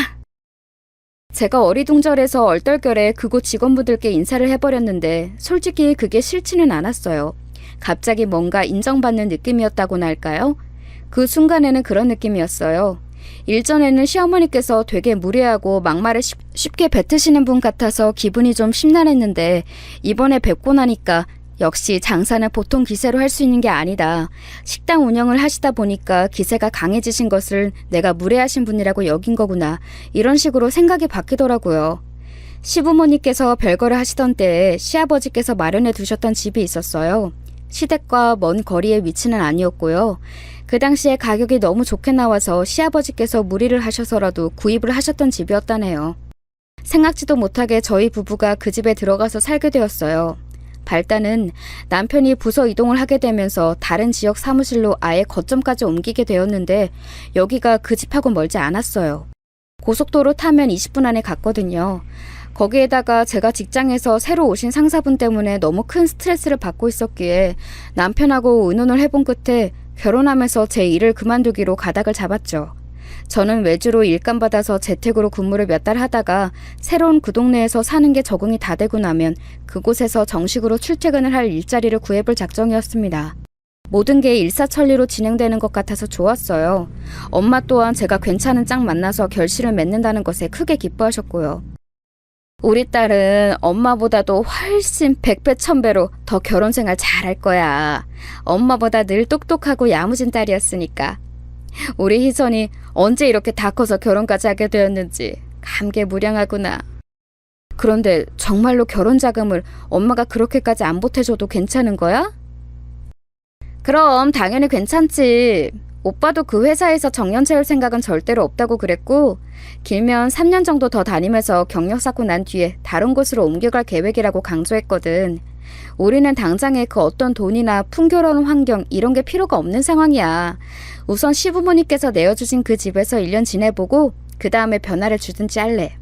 제가 어리둥절해서 얼떨결에 그곳 직원분들께 인사를 해버렸는데 솔직히 그게 싫지는 않았어요. 갑자기 뭔가 인정받는 느낌이었다고나 할까요? 그 순간에는 그런 느낌이었어요. 일전에는 시어머니께서 되게 무례하고 막말을 쉽게 뱉으시는 분 같아서 기분이 좀 심란했는데 이번에 뵙고 나니까 역시 장사는 보통 기세로 할 수 있는 게 아니다. 식당 운영을 하시다 보니까 기세가 강해지신 것을 내가 무례하신 분이라고 여긴 거구나. 이런 식으로 생각이 바뀌더라고요. 시부모님께서 별거를 하시던 때에 시아버지께서 마련해 두셨던 집이 있었어요. 시댁과 먼 거리의 위치는 아니었고요. 그 당시에 가격이 너무 좋게 나와서 시아버지께서 무리를 하셔서라도 구입을 하셨던 집이었다네요. 생각지도 못하게 저희 부부가 그 집에 들어가서 살게 되었어요. 발단은 남편이 부서 이동을 하게 되면서 다른 지역 사무실로 아예 거점까지 옮기게 되었는데 여기가 그 집하고 멀지 않았어요. 고속도로 타면 20분 안에 갔거든요. 거기에다가 제가 직장에서 새로 오신 상사분 때문에 너무 큰 스트레스를 받고 있었기에 남편하고 의논을 해본 끝에 결혼하면서 제 일을 그만두기로 가닥을 잡았죠. 저는 외주로 일감받아서 재택으로 근무를 몇 달 하다가 새로운 그 동네에서 사는 게 적응이 다 되고 나면 그곳에서 정식으로 출퇴근을 할 일자리를 구해볼 작정이었습니다. 모든 게 일사천리로 진행되는 것 같아서 좋았어요. 엄마 또한 제가 괜찮은 짝 만나서 결실을 맺는다는 것에 크게 기뻐하셨고요. 우리 딸은 엄마보다도 훨씬 100배 1000배로 더 결혼생활 잘할 거야. 엄마보다 늘 똑똑하고 야무진 딸이었으니까. 우리 희선이 언제 이렇게 다 커서 결혼까지 하게 되었는지 감개무량하구나. 그런데 정말로 결혼 자금을 엄마가 그렇게까지 안 보태줘도 괜찮은 거야? 그럼 당연히 괜찮지. 오빠도 그 회사에서 정년 채울 생각은 절대로 없다고 그랬고 길면 3년 정도 더 다니면서 경력 쌓고 난 뒤에 다른 곳으로 옮겨갈 계획이라고 강조했거든. 우리는 당장에 그 어떤 돈이나 풍요로운 환경 이런 게 필요가 없는 상황이야. 우선 시부모님께서 내어주신 그 집에서 1년 지내보고 그 다음에 변화를 주든지 할래.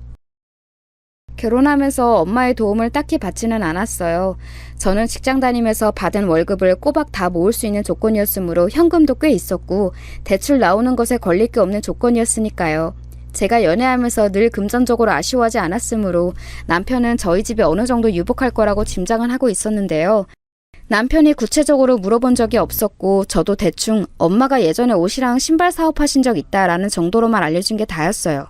결혼하면서 엄마의 도움을 딱히 받지는 않았어요. 저는 직장 다니면서 받은 월급을 꼬박 다 모을 수 있는 조건이었으므로 현금도 꽤 있었고 대출 나오는 것에 걸릴 게 없는 조건이었으니까요. 제가 연애하면서 늘 금전적으로 아쉬워하지 않았으므로 남편은 저희 집에 어느 정도 유복할 거라고 짐작은 하고 있었는데요. 남편이 구체적으로 물어본 적이 없었고 저도 대충 엄마가 예전에 옷이랑 신발 사업하신 적 있다라는 정도로만 알려준 게 다였어요.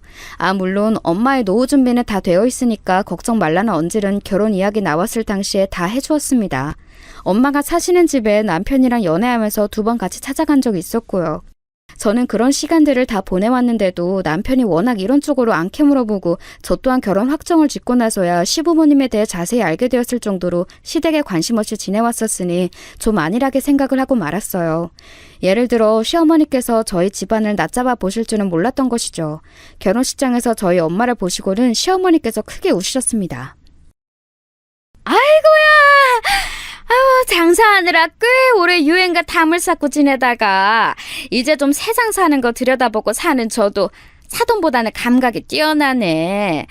물론 엄마의 노후 준비는 다 되어 있으니까 걱정 말라는 언질은 결혼 이야기 나왔을 당시에 다 해주었습니다. 엄마가 사시는 집에 남편이랑 연애하면서 2번 같이 찾아간 적이 있었고요. 저는 그런 시간들을 다 보내왔는데도 남편이 워낙 이런 쪽으로 않게 물어보고 저 또한 결혼 확정을 짓고 나서야 시부모님에 대해 자세히 알게 되었을 정도로 시댁에 관심 없이 지내왔었으니 좀 안일하게 생각을 하고 말았어요. 예를 들어 시어머니께서 저희 집안을 낮잡아 보실 줄은 몰랐던 것이죠. 결혼식장에서 저희 엄마를 보시고는 시어머니께서 크게 우시셨습니다. 아이고야! 장사하느라 꽤 오래 유행가 담을 쌓고 지내다가 이제 좀 세상 사는 거 들여다보고 사는 저도 사돈보다는 감각이 뛰어나네.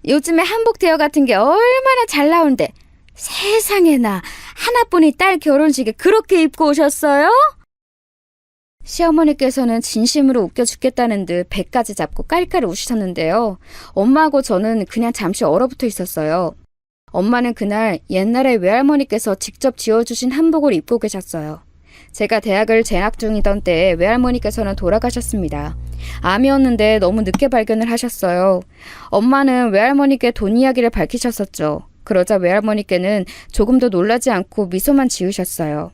요즘에 한복 대여 같은 게 얼마나 잘 나오는데 세상에나 하나뿐인 딸 결혼식에 그렇게 입고 오셨어요? 시어머니께서는 진심으로 웃겨 죽겠다는 듯 배까지 잡고 깔깔 웃으셨는데요. 엄마하고 저는 그냥 잠시 얼어붙어 있었어요. 엄마는 그날 옛날에 외할머니께서 직접 지어주신 한복을 입고 계셨어요. 제가 대학을 재학 중이던 때에 외할머니께서는 돌아가셨습니다. 암이었는데 너무 늦게 발견을 하셨어요. 엄마는 외할머니께 돈 이야기를 밝히셨었죠. 그러자 외할머니께는 조금도 놀라지 않고 미소만 지으셨어요.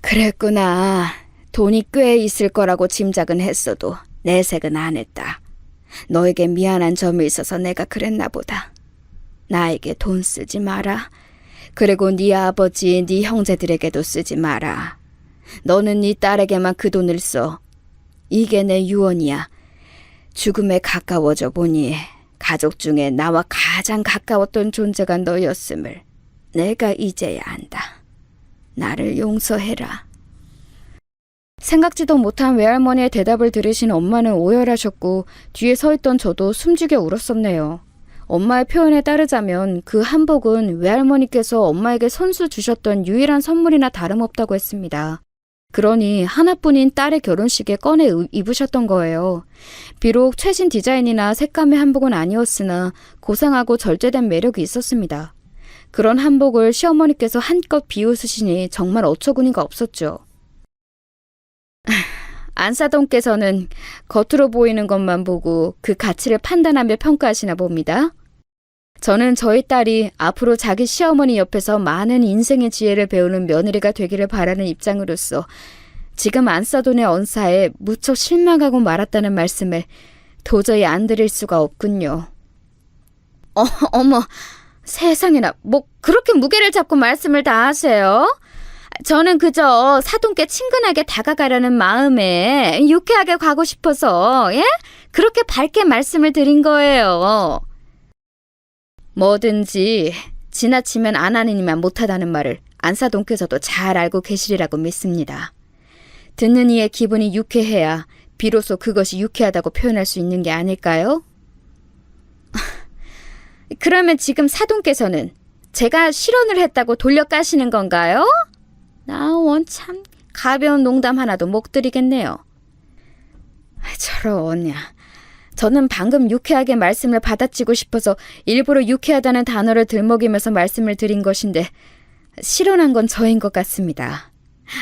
그랬구나. 돈이 꽤 있을 거라고 짐작은 했어도 내색은 안 했다. 너에게 미안한 점이 있어서 내가 그랬나 보다. 나에게 돈 쓰지 마라. 그리고 네 아버지, 네 형제들에게도 쓰지 마라. 너는 네 딸에게만 그 돈을 써. 이게 내 유언이야. 죽음에 가까워져 보니 가족 중에 나와 가장 가까웠던 존재가 너였음을 내가 이제야 안다. 나를 용서해라. 생각지도 못한 외할머니의 대답을 들으신 엄마는 오열하셨고 뒤에 서 있던 저도 숨죽여 울었었네요. 엄마의 표현에 따르자면 그 한복은 외할머니께서 엄마에게 선수 주셨던 유일한 선물이나 다름없다고 했습니다. 그러니 하나뿐인 딸의 결혼식에 꺼내 입으셨던 거예요. 비록 최신 디자인이나 색감의 한복은 아니었으나 고상하고 절제된 매력이 있었습니다. 그런 한복을 시어머니께서 한껏 비웃으시니 정말 어처구니가 없었죠. 안사돈께서는 겉으로 보이는 것만 보고 그 가치를 판단하며 평가하시나 봅니다. 저는 저희 딸이 앞으로 자기 시어머니 옆에서 많은 인생의 지혜를 배우는 며느리가 되기를 바라는 입장으로서 지금 안사돈의 언사에 무척 실망하고 말았다는 말씀을 도저히 안 드릴 수가 없군요. 어머, 세상에나 뭐 그렇게 무게를 잡고 말씀을 다 하세요? 저는 그저 사돈께 친근하게 다가가려는 마음에 유쾌하게 가고 싶어서 그렇게 밝게 말씀을 드린 거예요. 뭐든지 지나치면 안 하느니만 못하다는 말을 안사돈께서도 잘 알고 계시리라고 믿습니다. 듣는 이의 기분이 유쾌해야 비로소 그것이 유쾌하다고 표현할 수 있는 게 아닐까요? 그러면 지금 사돈께서는 제가 실언을 했다고 돌려 까시는 건가요? 나 원참 가벼운 농담 하나도 못 드리겠네요. 저런, 저는 방금 유쾌하게 말씀을 받아치고 싶어서 일부러 유쾌하다는 단어를 들먹이면서 말씀을 드린 것인데 실언한 건 저인 것 같습니다.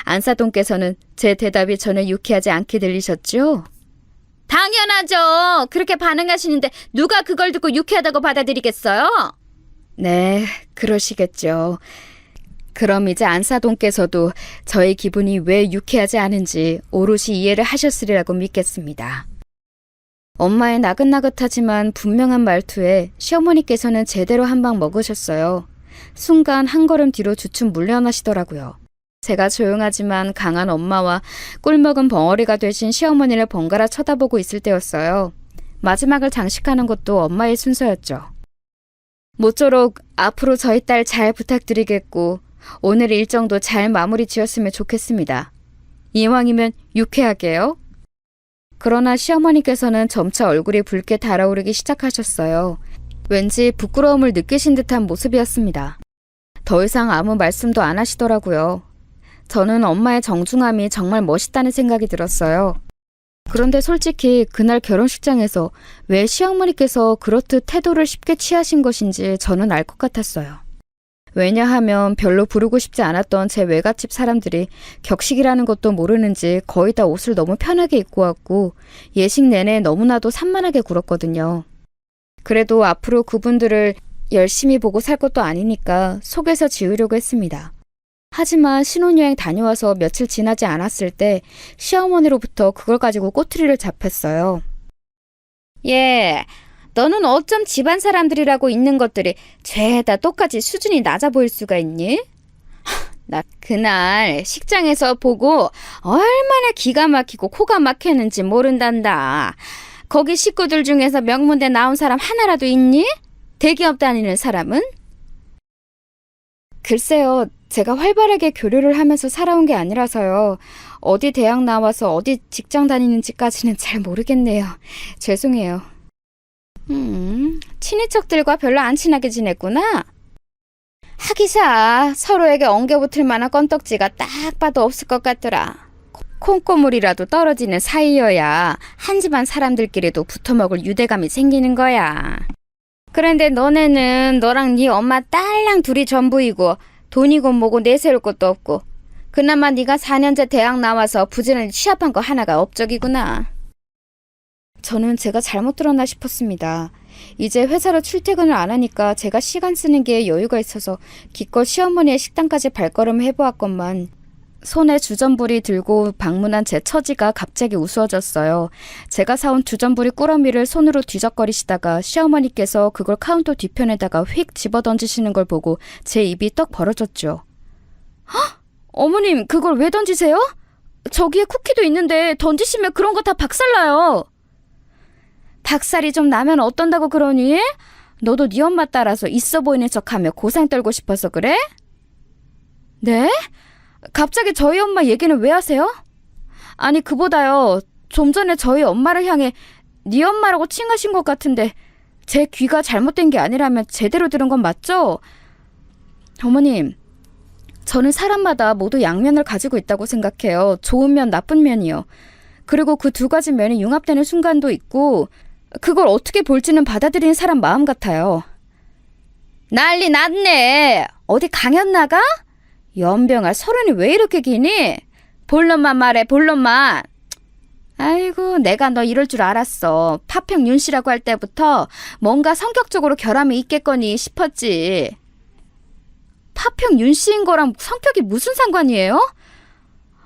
안사돈께서는 제 대답이 전혀 유쾌하지 않게 들리셨죠? 당연하죠. 그렇게 반응하시는데 누가 그걸 듣고 유쾌하다고 받아들이겠어요? 네, 그러시겠죠. 그럼 이제 안사돈께서도 저의 기분이 왜 유쾌하지 않은지 오롯이 이해를 하셨으리라고 믿겠습니다. 엄마의 나긋나긋하지만 분명한 말투에 시어머니께서는 제대로 한 방 먹으셨어요. 순간 한 걸음 뒤로 주춤 물러나시더라고요. 제가 조용하지만 강한 엄마와 꿀먹은 벙어리가 되신 시어머니를 번갈아 쳐다보고 있을 때였어요. 마지막을 장식하는 것도 엄마의 순서였죠. 모쪼록 앞으로 저희 딸 잘 부탁드리겠고 오늘 일정도 잘 마무리 지었으면 좋겠습니다. 이왕이면 유쾌하게요. 그러나 시어머니께서는 점차 얼굴이 붉게 달아오르기 시작하셨어요. 왠지 부끄러움을 느끼신 듯한 모습이었습니다. 더 이상 아무 말씀도 안 하시더라고요. 저는 엄마의 정중함이 정말 멋있다는 생각이 들었어요. 그런데 솔직히 그날 결혼식장에서 왜 시어머니께서 그렇듯 태도를 쉽게 취하신 것인지 저는 알 것 같았어요. 왜냐하면 별로 부르고 싶지 않았던 제 외갓집 사람들이 격식이라는 것도 모르는지 거의 다 옷을 너무 편하게 입고 왔고 예식 내내 너무나도 산만하게 굴었거든요. 그래도 앞으로 그분들을 열심히 보고 살 것도 아니니까 속에서 지우려고 했습니다. 하지만 신혼여행 다녀와서 며칠 지나지 않았을 때 시어머니로부터 그걸 가지고 꼬투리를 잡혔어요. 예, 너는 어쩜 집안 사람들이라고 있는 것들이 죄다 똑같이 수준이 낮아 보일 수가 있니? 나 그날 식장에서 보고 얼마나 기가 막히고 코가 막혔는지 모른단다. 거기 식구들 중에서 명문대 나온 사람 하나라도 있니? 대기업 다니는 사람은? 글쎄요, 제가 활발하게 교류를 하면서 살아온 게 아니라서요. 어디 대학 나와서 어디 직장 다니는지까지는 잘 모르겠네요. 죄송해요. 친인척들과 별로 안 친하게 지냈구나. 하기사 서로에게 엉겨붙을 만한 건덕지가 딱 봐도 없을 것 같더라. 콩고물이라도 떨어지는 사이여야 한 집안 사람들끼리도 붙어먹을 유대감이 생기는 거야. 그런데 너네는 너랑 네 엄마 딸랑 둘이 전부이고 돈이고 뭐고 내세울 것도 없고 그나마 네가 4년제 대학 나와서 부지런히 취업한 거 하나가 업적이구나. 저는 제가 잘못 들었나 싶었습니다. 이제 회사로 출퇴근을 안 하니까 제가 시간 쓰는 게 여유가 있어서 기껏 시어머니의 식당까지 발걸음을 해보았건만 손에 주전부리 들고 방문한 제 처지가 갑자기 우스워졌어요. 제가 사온 주전부리 꾸러미를 손으로 뒤적거리시다가 시어머니께서 그걸 카운터 뒤편에다가 휙 집어던지시는 걸 보고 제 입이 떡 벌어졌죠. 헉! 어머님, 그걸 왜 던지세요? 저기에 쿠키도 있는데 던지시면 그런 거 다 박살나요. 박살이 좀 나면 어떤다고 그러니? 너도 네 엄마 따라서 있어 보이는 척하며 고상 떨고 싶어서 그래? 네? 갑자기 저희 엄마 얘기는 왜 하세요? 아니 그보다요. 좀 전에 저희 엄마를 향해 네 엄마라고 칭하신 것 같은데 제 귀가 잘못된 게 아니라면 제대로 들은 건 맞죠? 어머님, 저는 사람마다 모두 양면을 가지고 있다고 생각해요. 좋은 면, 나쁜 면이요. 그리고 그 두 가지 면이 융합되는 순간도 있고 그걸 어떻게 볼지는 받아들이는 사람 마음 같아요. 난리 났네. 어디 강연 나가? 연병아, 서른이 왜 이렇게 기니? 본론만 말해, 본론만. 아이고, 내가 너 이럴 줄 알았어. 파평 윤 씨라고 할 때부터 뭔가 성격적으로 결함이 있겠거니 싶었지. 파평 윤 씨인 거랑 성격이 무슨 상관이에요?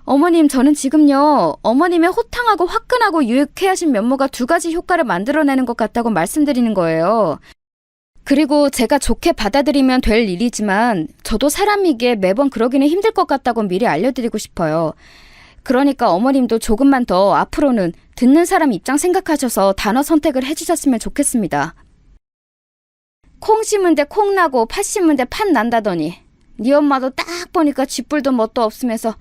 어머님, 저는 지금요, 어머님의 호탕하고 화끈하고 유쾌하신 면모가 두 가지 효과를 만들어내는 것 같다고 말씀드리는 거예요. 그리고 제가 좋게 받아들이면 될 일이지만 저도 사람이기에 매번 그러기는 힘들 것 같다고 미리 알려드리고 싶어요. 그러니까 어머님도 조금만 더 앞으로는 듣는 사람 입장 생각하셔서 단어 선택을 해주셨으면 좋겠습니다. 콩 심은 데 콩 나고 팥 심은 데 팥 난다더니 네 엄마도 딱 보니까 쥐뿔도 뭣도 없으면서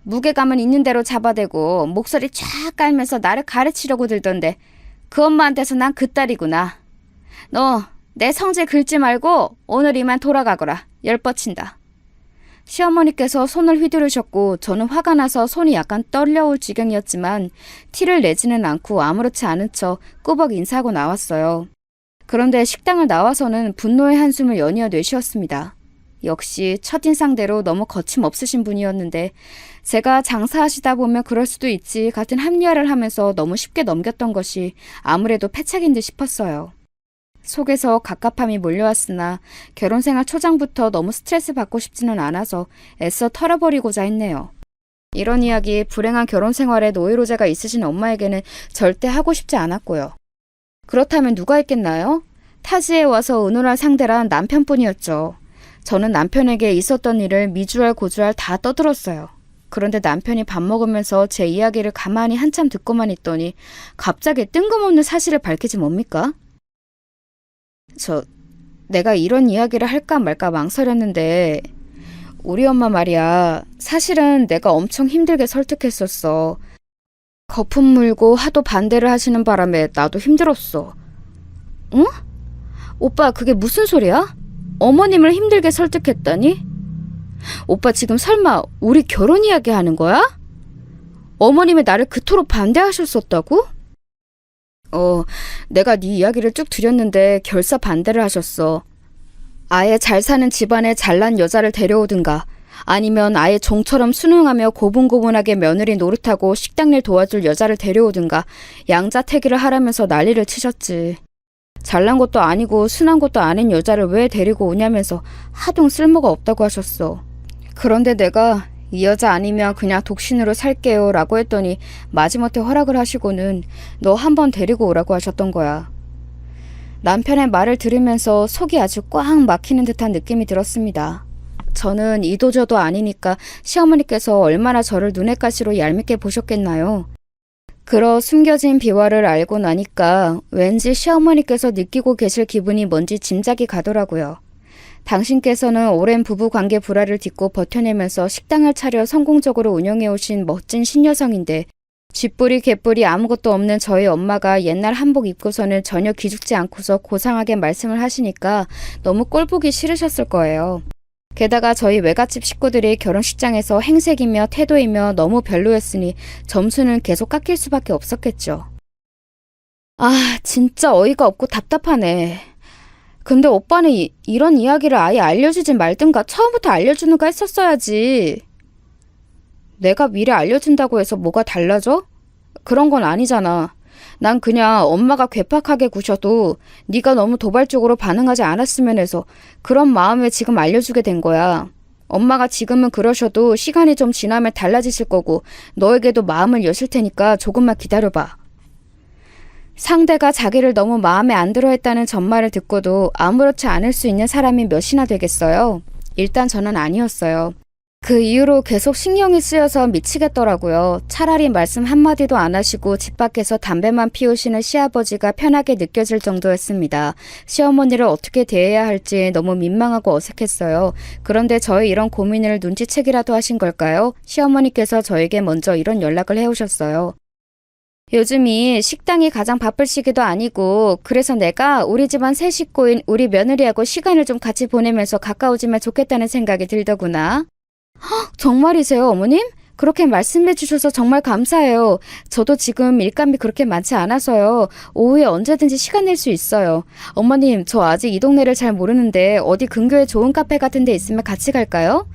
무게감은 있는 대로 잡아대고 목소리 쫙 깔면서 나를 가르치려고 들던데 그 엄마한테서 난 그 딸이구나. 너 내 성질 긁지 말고 오늘 이만 돌아가거라. 열 뻗친다. 시어머니께서 손을 휘두르셨고 저는 화가 나서 손이 약간 떨려올 지경이었지만 티를 내지는 않고 아무렇지 않은 척 꾸벅 인사하고 나왔어요. 그런데 식당을 나와서는 분노의 한숨을 연이어 내쉬었습니다. 역시 첫인상대로 너무 거침없으신 분이었는데 제가 장사하시다 보면 그럴 수도 있지 같은 합리화를 하면서 너무 쉽게 넘겼던 것이 아무래도 패착인 듯 싶었어요. 속에서 갑갑함이 몰려왔으나 결혼생활 초장부터 너무 스트레스 받고 싶지는 않아서 애써 털어버리고자 했네요. 이런 이야기 불행한 결혼생활에 노이로제가 있으신 엄마에게는 절대 하고 싶지 않았고요. 그렇다면 누가 했겠나요? 타지에 와서 의논할 상대란 남편뿐이었죠. 저는 남편에게 있었던 일을 미주알 고주알 다 떠들었어요. 그런데 남편이 밥 먹으면서 제 이야기를 가만히 한참 듣고만 있더니 갑자기 뜬금없는 사실을 밝히지 뭡니까? 내가 이런 이야기를 할까 말까 망설였는데 우리 엄마 말이야. 사실은 내가 엄청 힘들게 설득했었어. 거품 물고 하도 반대를 하시는 바람에 나도 힘들었어. 응? 오빠 그게 무슨 소리야? 어머님을 힘들게 설득했다니? 오빠 지금 설마 우리 결혼 이야기 하는 거야? 어머님이 나를 그토록 반대하셨었다고? 내가 네 이야기를 쭉 드렸는데 결사 반대를 하셨어. 아예 잘 사는 집안에 잘난 여자를 데려오든가 아니면 아예 종처럼 순응하며 고분고분하게 며느리 노릇하고 식당 일 도와줄 여자를 데려오든가 양자택일을 하라면서 난리를 치셨지. 잘난 것도 아니고 순한 것도 아닌 여자를 왜 데리고 오냐면서 하등 쓸모가 없다고 하셨어. 그런데 내가 이 여자 아니면 그냥 독신으로 살게요 라고 했더니 마지못해 허락을 하시고는 너 한번 데리고 오라고 하셨던 거야. 남편의 말을 들으면서 속이 아주 꽉 막히는 듯한 느낌이 들었습니다. 저는 이도저도 아니니까 시어머니께서 얼마나 저를 눈엣 가시로 얄밉게 보셨겠나요? 그러 숨겨진 비화를 알고 나니까 왠지 시어머니께서 느끼고 계실 기분이 뭔지 짐작이 가더라고요. 당신께서는 오랜 부부관계 불화를 딛고 버텨내면서 식당을 차려 성공적으로 운영해오신 멋진 신여성인데 쥐뿌리 개뿌리 아무것도 없는 저희 엄마가 옛날 한복 입고서는 전혀 기죽지 않고서 고상하게 말씀을 하시니까 너무 꼴보기 싫으셨을 거예요. 게다가 저희 외갓집 식구들이 결혼식장에서 행색이며 태도이며 너무 별로였으니 점수는 계속 깎일 수밖에 없었겠죠. 아, 진짜 어이가 없고 답답하네. 근데 오빠는 이런 이야기를 아예 알려주지 말든가 처음부터 알려주는가 했었어야지. 내가 미리 알려준다고 해서 뭐가 달라져? 그런 건 아니잖아. 난 그냥 엄마가 괴팍하게 구셔도 네가 너무 도발적으로 반응하지 않았으면 해서 그런 마음에 지금 알려주게 된 거야. 엄마가 지금은 그러셔도 시간이 좀 지나면 달라지실 거고 너에게도 마음을 여실 테니까 조금만 기다려봐. 상대가 자기를 너무 마음에 안 들어 했다는 전말을 듣고도 아무렇지 않을 수 있는 사람이 몇이나 되겠어요? 일단 저는 아니었어요. 그 이후로 계속 신경이 쓰여서 미치겠더라고요. 차라리 말씀 한마디도 안 하시고 집 밖에서 담배만 피우시는 시아버지가 편하게 느껴질 정도였습니다. 시어머니를 어떻게 대해야 할지 너무 민망하고 어색했어요. 그런데 저의 이런 고민을 눈치채기라도 하신 걸까요? 시어머니께서 저에게 먼저 이런 연락을 해오셨어요. 요즘이 식당이 가장 바쁠 시기도 아니고 그래서 내가 우리 집안 세 식구인 우리 며느리하고 시간을 좀 같이 보내면서 가까워지면 좋겠다는 생각이 들더구나. 정말이세요, 어머님? 그렇게 말씀해 주셔서 정말 감사해요. 저도 지금 일감이 그렇게 많지 않아서요. 오후에 언제든지 시간 낼 수 있어요. 어머님, 저 아직 이 동네를 잘 모르는데 어디 근교에 좋은 카페 같은 데 있으면 같이 갈까요?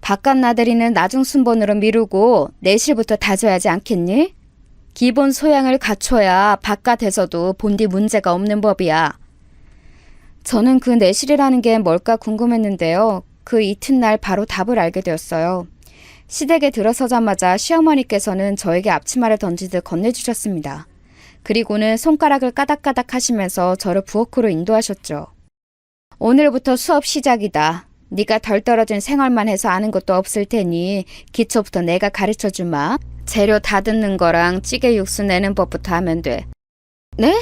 바깥 나들이는 나중 순번으로 미루고 내실부터 다져야지 않겠니? 기본 소양을 갖춰야 바깥에서도 본디 문제가 없는 법이야. 저는 그 내실이라는 게 뭘까 궁금했는데요. 그 이튿날 바로 답을 알게 되었어요. 시댁에 들어서자마자 시어머니께서는 저에게 앞치마를 던지듯 건네주셨습니다. 그리고는 손가락을 까닥까닥 하시면서 저를 부엌으로 인도하셨죠. 오늘부터 수업 시작이다. 네가 덜 떨어진 생활만 해서 아는 것도 없을 테니 기초부터 내가 가르쳐주마. 재료 다듬는 거랑 찌개 육수 내는 법부터 하면 돼. 네?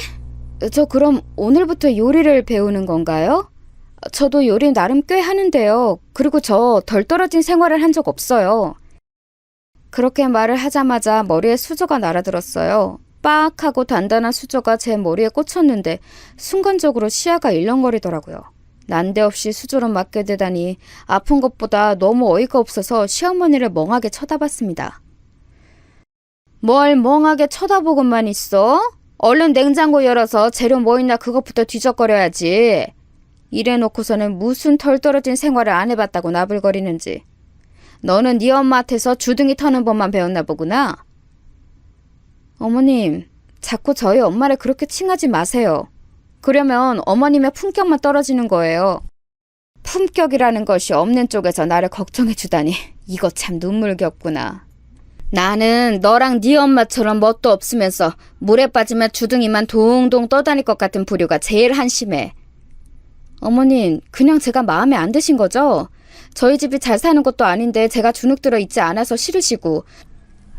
저 그럼 오늘부터 요리를 배우는 건가요? 저도 요리 나름 꽤 하는데요. 그리고 저 덜 떨어진 생활을 한 적 없어요. 그렇게 말을 하자마자 머리에 수저가 날아들었어요. 빡 하고 단단한 수저가 제 머리에 꽂혔는데 순간적으로 시야가 일렁거리더라고요. 난데없이 수저로 맞게 되다니 아픈 것보다 너무 어이가 없어서 시어머니를 멍하게 쳐다봤습니다. 뭘 멍하게 쳐다보고만 있어? 얼른 냉장고 열어서 재료 뭐 있나 그것부터 뒤적거려야지. 이래놓고서는 무슨 털 떨어진 생활을 안 해봤다고 나불거리는지. 너는 네 엄마한테서 주둥이 터는 법만 배웠나 보구나. 어머님, 자꾸 저희 엄마를 그렇게 칭하지 마세요. 그러면 어머님의 품격만 떨어지는 거예요. 품격이라는 것이 없는 쪽에서 나를 걱정해주다니 이거 참 눈물겹구나. 나는 너랑 네 엄마처럼 뭣도 없으면서 물에 빠지면 주둥이만 동동 떠다닐 것 같은 부류가 제일 한심해. 어머님, 그냥 제가 마음에 안 드신 거죠? 저희 집이 잘 사는 것도 아닌데 제가 주눅 들어 있지 않아서 싫으시고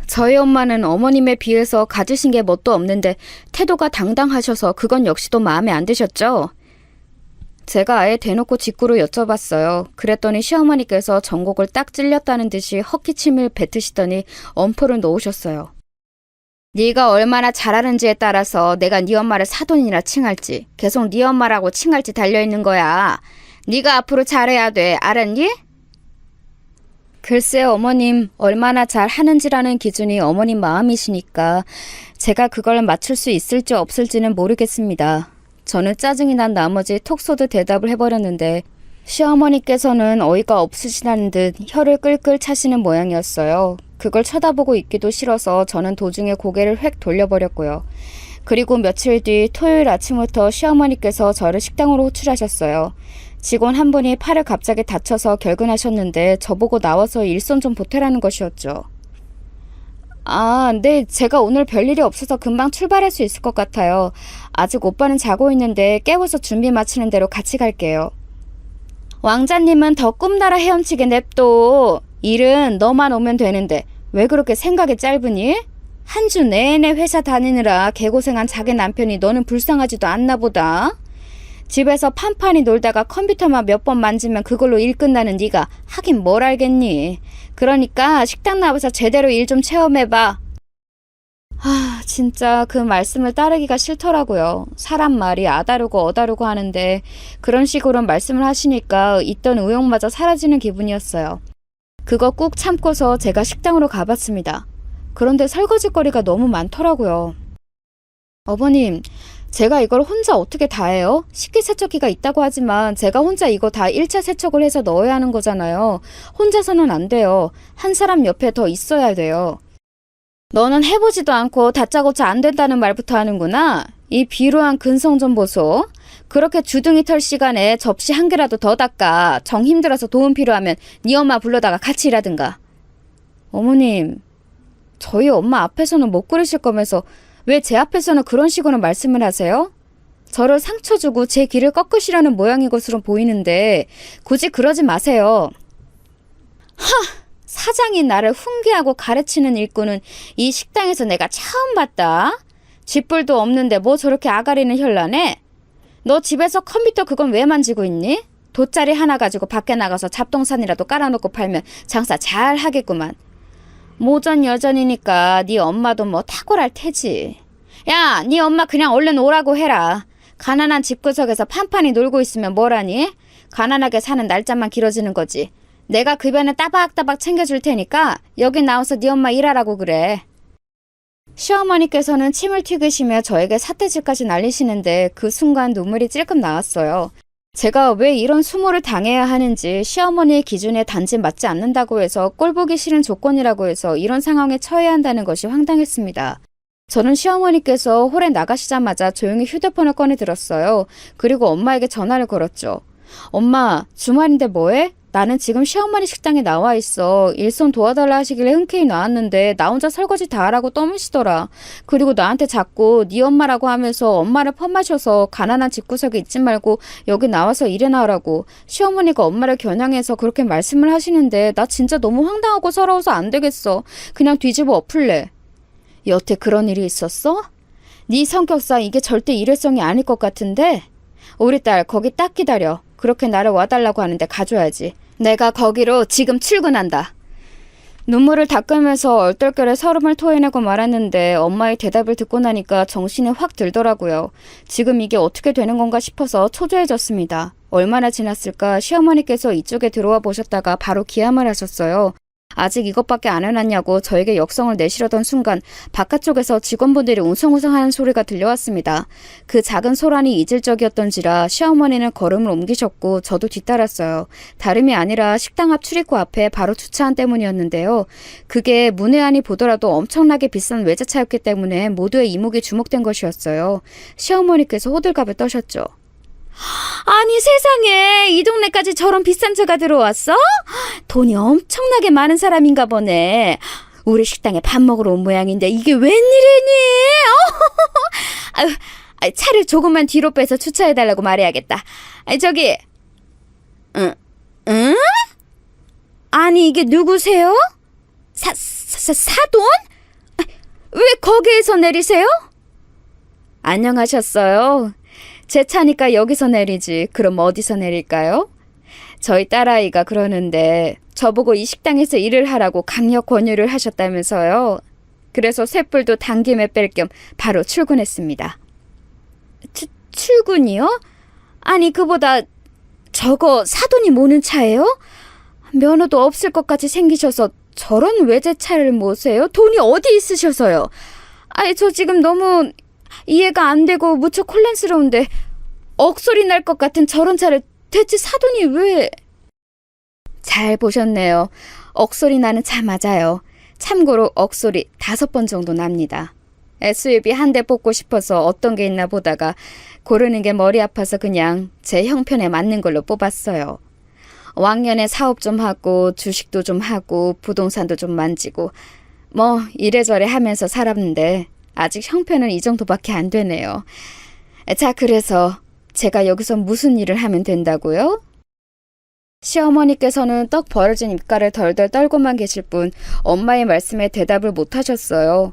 저희 엄마는 어머님에 비해서 가지신 게 뭣도 없는데 태도가 당당하셔서 그건 역시 또 마음에 안 드셨죠? 제가 아예 대놓고 직구로 여쭤봤어요. 그랬더니 시어머니께서 전곡을 딱 찔렸다는 듯이 헛기침을 뱉으시더니 엄포를 놓으셨어요. 네가 얼마나 잘하는지에 따라서 내가 네 엄마를 사돈이라 칭할지 계속 네 엄마라고 칭할지 달려있는 거야. 네가 앞으로 잘해야 돼. 알았니? 글쎄 어머님, 얼마나 잘하는지라는 기준이 어머님 마음이시니까 제가 그걸 맞출 수 있을지 없을지는 모르겠습니다. 저는 짜증이 난 나머지 톡 쏘듯 대답을 해버렸는데 시어머니께서는 어이가 없으시다는 듯 혀를 끌끌 차시는 모양이었어요. 그걸 쳐다보고 있기도 싫어서 저는 도중에 고개를 획 돌려버렸고요. 그리고 며칠 뒤 토요일 아침부터 시어머니께서 저를 식당으로 호출하셨어요. 직원 한 분이 팔을 갑자기 다쳐서 결근하셨는데 저보고 나와서 일손 좀 보태라는 것이었죠. 아, 네, 제가 오늘 별일이 없어서 금방 출발할 수 있을 것 같아요. 아직 오빠는 자고 있는데 깨워서 준비 마치는 대로 같이 갈게요. 왕자님은 더 꿈나라 헤엄치게 냅둬. 일은 너만 오면 되는데 왜 그렇게 생각이 짧으니? 한 주 내내 회사 다니느라 개고생한 자기 남편이 너는 불쌍하지도 않나 보다. 집에서 판판히 놀다가 컴퓨터만 몇 번 만지면 그걸로 일 끝나는 네가 하긴 뭘 알겠니. 그러니까 식당 나와서 제대로 일 좀 체험해봐. 진짜 그 말씀을 따르기가 싫더라고요. 사람 말이 아다르고 어다르고 하는데 그런 식으로 말씀을 하시니까 있던 의욕마저 사라지는 기분이었어요. 그거 꾹 참고서 제가 식당으로 가봤습니다. 그런데 설거지거리가 너무 많더라고요. 어머님, 제가 이걸 혼자 어떻게 다 해요? 식기세척기가 있다고 하지만 제가 혼자 이거 다 1차 세척을 해서 넣어야 하는 거잖아요. 혼자서는 안 돼요. 한 사람 옆에 더 있어야 돼요. 너는 해보지도 않고 다짜고짜 안 된다는 말부터 하는구나. 이 비루한 근성 좀 보소. 그렇게 주둥이 털 시간에 접시 한 개라도 더 닦아. 정 힘들어서 도움 필요하면 네 엄마 불러다가 같이 일하든가. 어머님, 저희 엄마 앞에서는 못 그러실 거면서 왜 제 앞에서는 그런 식으로 말씀을 하세요? 저를 상처 주고 제 길을 꺾으시려는 모양인 것으로 보이는데 굳이 그러지 마세요. 사장이 나를 훈계하고 가르치는 일꾼은 이 식당에서 내가 처음 봤다. 쥐뿔도 없는데 뭐 저렇게 아가리는 현란해? 너 집에서 컴퓨터 그건 왜 만지고 있니? 돗자리 하나 가지고 밖에 나가서 잡동산이라도 깔아놓고 팔면 장사 잘 하겠구만. 모전 여전이니까 네 엄마도 뭐 탁월할 테지. 야, 네 엄마 그냥 얼른 오라고 해라. 가난한 집구석에서 판판히 놀고 있으면 뭐라니? 가난하게 사는 날짜만 길어지는 거지. 내가 급여는 따박따박 챙겨줄 테니까 여기 나와서 네 엄마 일하라고 그래. 시어머니께서는 침을 튀기시며 저에게 삿대질까지 날리시는데 그 순간 눈물이 찔끔 나왔어요. 제가 왜 이런 수모를 당해야 하는지, 시어머니의 기준에 단지 맞지 않는다고 해서 꼴보기 싫은 조건이라고 해서 이런 상황에 처해야 한다는 것이 황당했습니다. 저는 시어머니께서 홀에 나가시자마자 조용히 휴대폰을 꺼내 들었어요. 그리고 엄마에게 전화를 걸었죠. 엄마, 주말인데 뭐해? 나는 지금 시어머니 식당에 나와 있어. 일손 도와달라 하시길래 흔쾌히 나왔는데 나 혼자 설거지 다 하라고 떠무시더라. 그리고 나한테 자꾸 네 엄마라고 하면서 엄마를 펌마셔서 가난한 집구석에 있지 말고 여기 나와서 일해나 하라고. 시어머니가 엄마를 겨냥해서 그렇게 말씀을 하시는데 나 진짜 너무 황당하고 서러워서 안 되겠어. 그냥 뒤집어 엎을래. 여태 그런 일이 있었어? 네 성격상 이게 절대 일회성이 아닐 것 같은데? 우리 딸 거기 딱 기다려. 그렇게 나를 와달라고 하는데 가줘야지. 내가 거기로 지금 출근한다. 눈물을 닦으면서 얼떨결에 서름을 토해내고 말았는데 엄마의 대답을 듣고 나니까 정신이 확 들더라고요. 지금 이게 어떻게 되는 건가 싶어서 초조해졌습니다. 얼마나 지났을까 시어머니께서 이쪽에 들어와 보셨다가 바로 기함을 하셨어요. 아직 이것밖에 안 해놨냐고 저에게 역성을 내시려던 순간 바깥쪽에서 직원분들이 웅성웅성하는 소리가 들려왔습니다. 그 작은 소란이 이질적이었던지라 시어머니는 걸음을 옮기셨고 저도 뒤따랐어요. 다름이 아니라 식당 앞 출입구 앞에 바로 주차한 때문이었는데요. 그게 문외한이 보더라도 엄청나게 비싼 외제차였기 때문에 모두의 이목이 주목된 것이었어요. 시어머니께서 호들갑을 떠셨죠. 아니 세상에, 이 동네까지 저런 비싼 차가 들어왔어? 돈이 엄청나게 많은 사람인가 보네. 우리 식당에 밥 먹으러 온 모양인데 이게 웬일이니? 차를 조금만 뒤로 빼서 주차해달라고 말해야겠다. 저기, 응? 아니 이게 누구세요? 사돈? 왜 거기에서 내리세요? 안녕하셨어요. 제 차니까 여기서 내리지. 그럼 어디서 내릴까요? 저희 딸아이가 그러는데 저보고 이 식당에서 일을 하라고 강력 권유를 하셨다면서요. 그래서 쇳불도 당김에 뺄 겸 바로 출근했습니다. 출근이요? 아니 그보다 저거 사돈이 모는 차예요? 면허도 없을 것 같이 생기셔서 저런 외제차를 모세요? 돈이 어디 있으셔서요? 저 지금 너무 이해가 안 되고 무척 혼란스러운데 억소리 날 것 같은 저런 차를 대체 사돈이 왜... 잘 보셨네요. 억소리 나는 차 맞아요. 참고로 억소리 5번 정도 납니다. SUV 한 대 뽑고 싶어서 어떤 게 있나 보다가 고르는 게 머리 아파서 그냥 제 형편에 맞는 걸로 뽑았어요. 왕년에 사업 좀 하고 주식도 좀 하고 부동산도 좀 만지고 뭐 이래저래 하면서 살았는데 아직 형편은 이 정도밖에 안 되네요. 자, 그래서 제가 여기서 무슨 일을 하면 된다고요? 시어머니께서는 떡 벌어진 입가를 덜덜 떨고만 계실 뿐 엄마의 말씀에 대답을 못 하셨어요.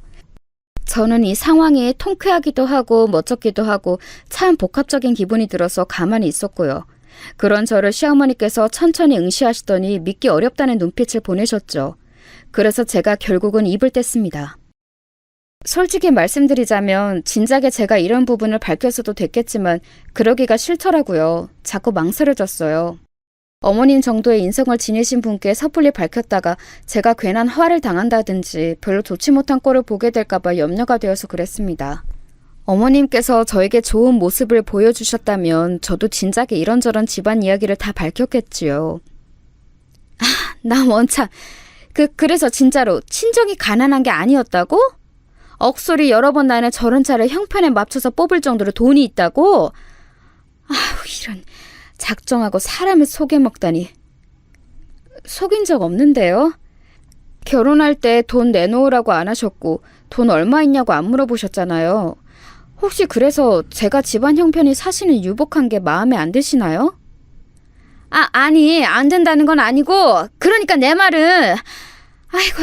저는 이 상황이 통쾌하기도 하고 멋쩍기도 하고 참 복합적인 기분이 들어서 가만히 있었고요. 그런 저를 시어머니께서 천천히 응시하시더니 믿기 어렵다는 눈빛을 보내셨죠. 그래서 제가 결국은 입을 뗐습니다. 솔직히 말씀드리자면 진작에 제가 이런 부분을 밝혔어도 됐겠지만 그러기가 싫더라고요. 자꾸 망설여졌어요. 어머님 정도의 인성을 지니신 분께 섣불리 밝혔다가 제가 괜한 화를 당한다든지 별로 좋지 못한 꼴을 보게 될까봐 염려가 되어서 그랬습니다. 어머님께서 저에게 좋은 모습을 보여주셨다면 저도 진작에 이런저런 집안 이야기를 다 밝혔겠지요. 나 원참 그래서 진짜로 친정이 가난한 게 아니었다고? 억소리 여러 번 나는 저런 차를 형편에 맞춰서 뽑을 정도로 돈이 있다고? 이런 작정하고 사람을 속여먹다니. 속인 적 없는데요? 결혼할 때 돈 내놓으라고 안 하셨고 돈 얼마 있냐고 안 물어보셨잖아요. 혹시 그래서 제가 집안 형편이 사실은 유복한 게 마음에 안 드시나요? 아니 안 된다는 건 아니고 그러니까 내 말은 아이고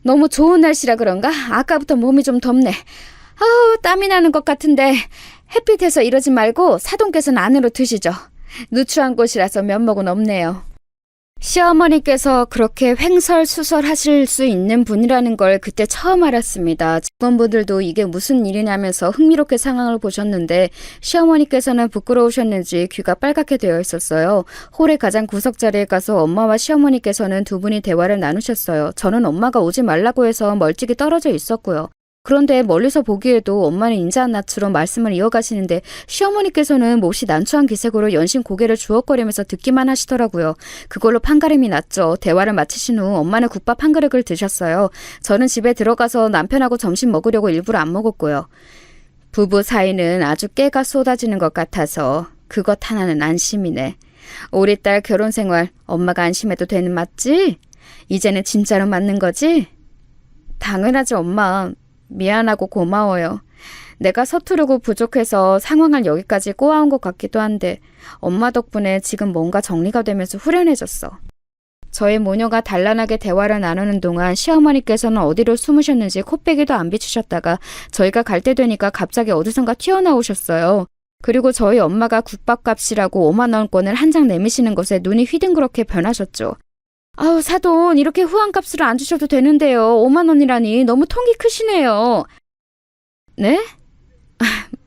너무 좋은 날씨라 그런가? 아까부터 몸이 좀 덥네. 땀이 나는 것 같은데 햇빛에서 이러지 말고 사돈께서는 안으로 드시죠. 누추한 곳이라서 면목은 없네요. 시어머니께서 그렇게 횡설수설하실 수 있는 분이라는 걸 그때 처음 알았습니다. 직원분들도 이게 무슨 일이냐면서 흥미롭게 상황을 보셨는데 시어머니께서는 부끄러우셨는지 귀가 빨갛게 되어 있었어요. 홀의 가장 구석자리에 가서 엄마와 시어머니께서는 두 분이 대화를 나누셨어요. 저는 엄마가 오지 말라고 해서 멀찍이 떨어져 있었고요. 그런데 멀리서 보기에도 엄마는 인자한 낯으로 말씀을 이어가시는데 시어머니께서는 몹시 난처한 기색으로 연신 고개를 주걱거리면서 듣기만 하시더라고요. 그걸로 판가름이 났죠. 대화를 마치신 후 엄마는 국밥 한 그릇을 드셨어요. 저는 집에 들어가서 남편하고 점심 먹으려고 일부러 안 먹었고요. 부부 사이는 아주 깨가 쏟아지는 것 같아서 그것 하나는 안심이네. 우리 딸 결혼 생활 엄마가 안심해도 되는 맞지? 이제는 진짜로 맞는 거지? 당연하지 엄마. 미안하고 고마워요. 내가 서투르고 부족해서 상황을 여기까지 꼬아온 것 같기도 한데 엄마 덕분에 지금 뭔가 정리가 되면서 후련해졌어. 저희 모녀가 단란하게 대화를 나누는 동안 시어머니께서는 어디로 숨으셨는지 코빼기도 안 비추셨다가 저희가 갈 때 되니까 갑자기 어디선가 튀어나오셨어요. 그리고 저희 엄마가 국밥값이라고 5만 원권을 한 장 내미시는 것에 눈이 휘둥그렇게 변하셨죠. 사돈 이렇게 후한값으로 안 주셔도 되는데요. 5만 원이라니 너무 통이 크시네요. 네?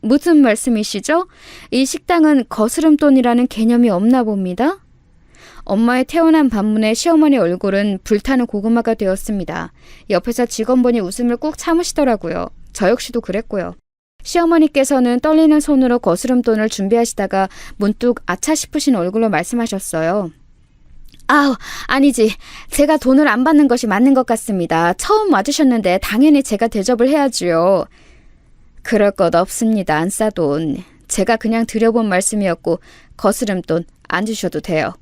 무슨 말씀이시죠? 이 식당은 거스름돈이라는 개념이 없나 봅니다. 엄마의 태어난 반문에 시어머니 얼굴은 불타는 고구마가 되었습니다. 옆에서 직원분이 웃음을 꾹 참으시더라고요. 저 역시도 그랬고요. 시어머니께서는 떨리는 손으로 거스름돈을 준비하시다가 문득 아차 싶으신 얼굴로 말씀하셨어요. 아니지. 제가 돈을 안 받는 것이 맞는 것 같습니다. 처음 와주셨는데 당연히 제가 대접을 해야지요. 그럴 것 없습니다. 안싸돈. 제가 그냥 드려본 말씀이었고 거스름돈 안 주셔도 돼요.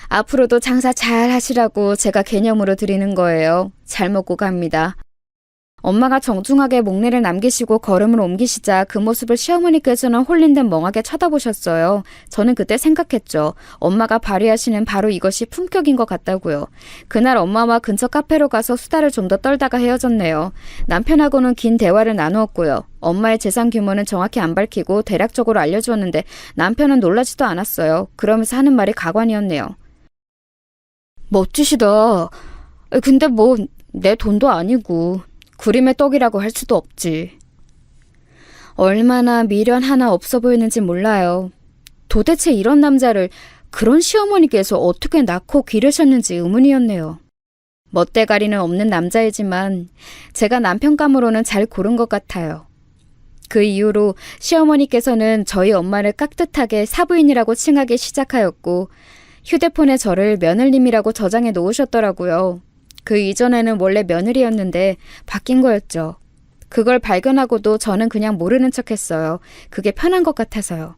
앞으로도 장사 잘 하시라고 제가 개념으로 드리는 거예요. 잘 먹고 갑니다. 엄마가 정중하게 목례를 남기시고 걸음을 옮기시자 그 모습을 시어머니께서는 홀린 듯 멍하게 쳐다보셨어요. 저는 그때 생각했죠. 엄마가 발휘하시는 바로 이것이 품격인 것 같다고요. 그날 엄마와 근처 카페로 가서 수다를 좀 더 떨다가 헤어졌네요. 남편하고는 긴 대화를 나누었고요. 엄마의 재산 규모는 정확히 안 밝히고 대략적으로 알려주었는데 남편은 놀라지도 않았어요. 그러면서 하는 말이 가관이었네요. 멋지시다. 근데 뭐 내 돈도 아니고 구림의 떡이라고 할 수도 없지. 얼마나 미련 하나 없어 보이는지 몰라요. 도대체 이런 남자를 그런 시어머니께서 어떻게 낳고 기르셨는지 의문이었네요. 멋대가리는 없는 남자이지만 제가 남편감으로는 잘 고른 것 같아요. 그 이후로 시어머니께서는 저희 엄마를 깍듯하게 사부인이라고 칭하기 시작하였고 휴대폰에 저를 며느님이라고 저장해 놓으셨더라고요. 그 이전에는 원래 며느리였는데 바뀐 거였죠. 그걸 발견하고도 저는 그냥 모르는 척했어요. 그게 편한 것 같아서요.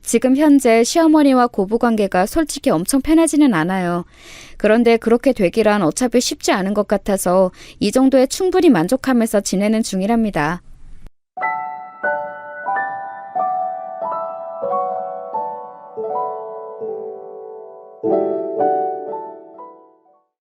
지금 현재 시어머니와 고부관계가 솔직히 엄청 편하지는 않아요. 그런데 그렇게 되기란 어차피 쉽지 않은 것 같아서 이 정도에 충분히 만족하면서 지내는 중이랍니다.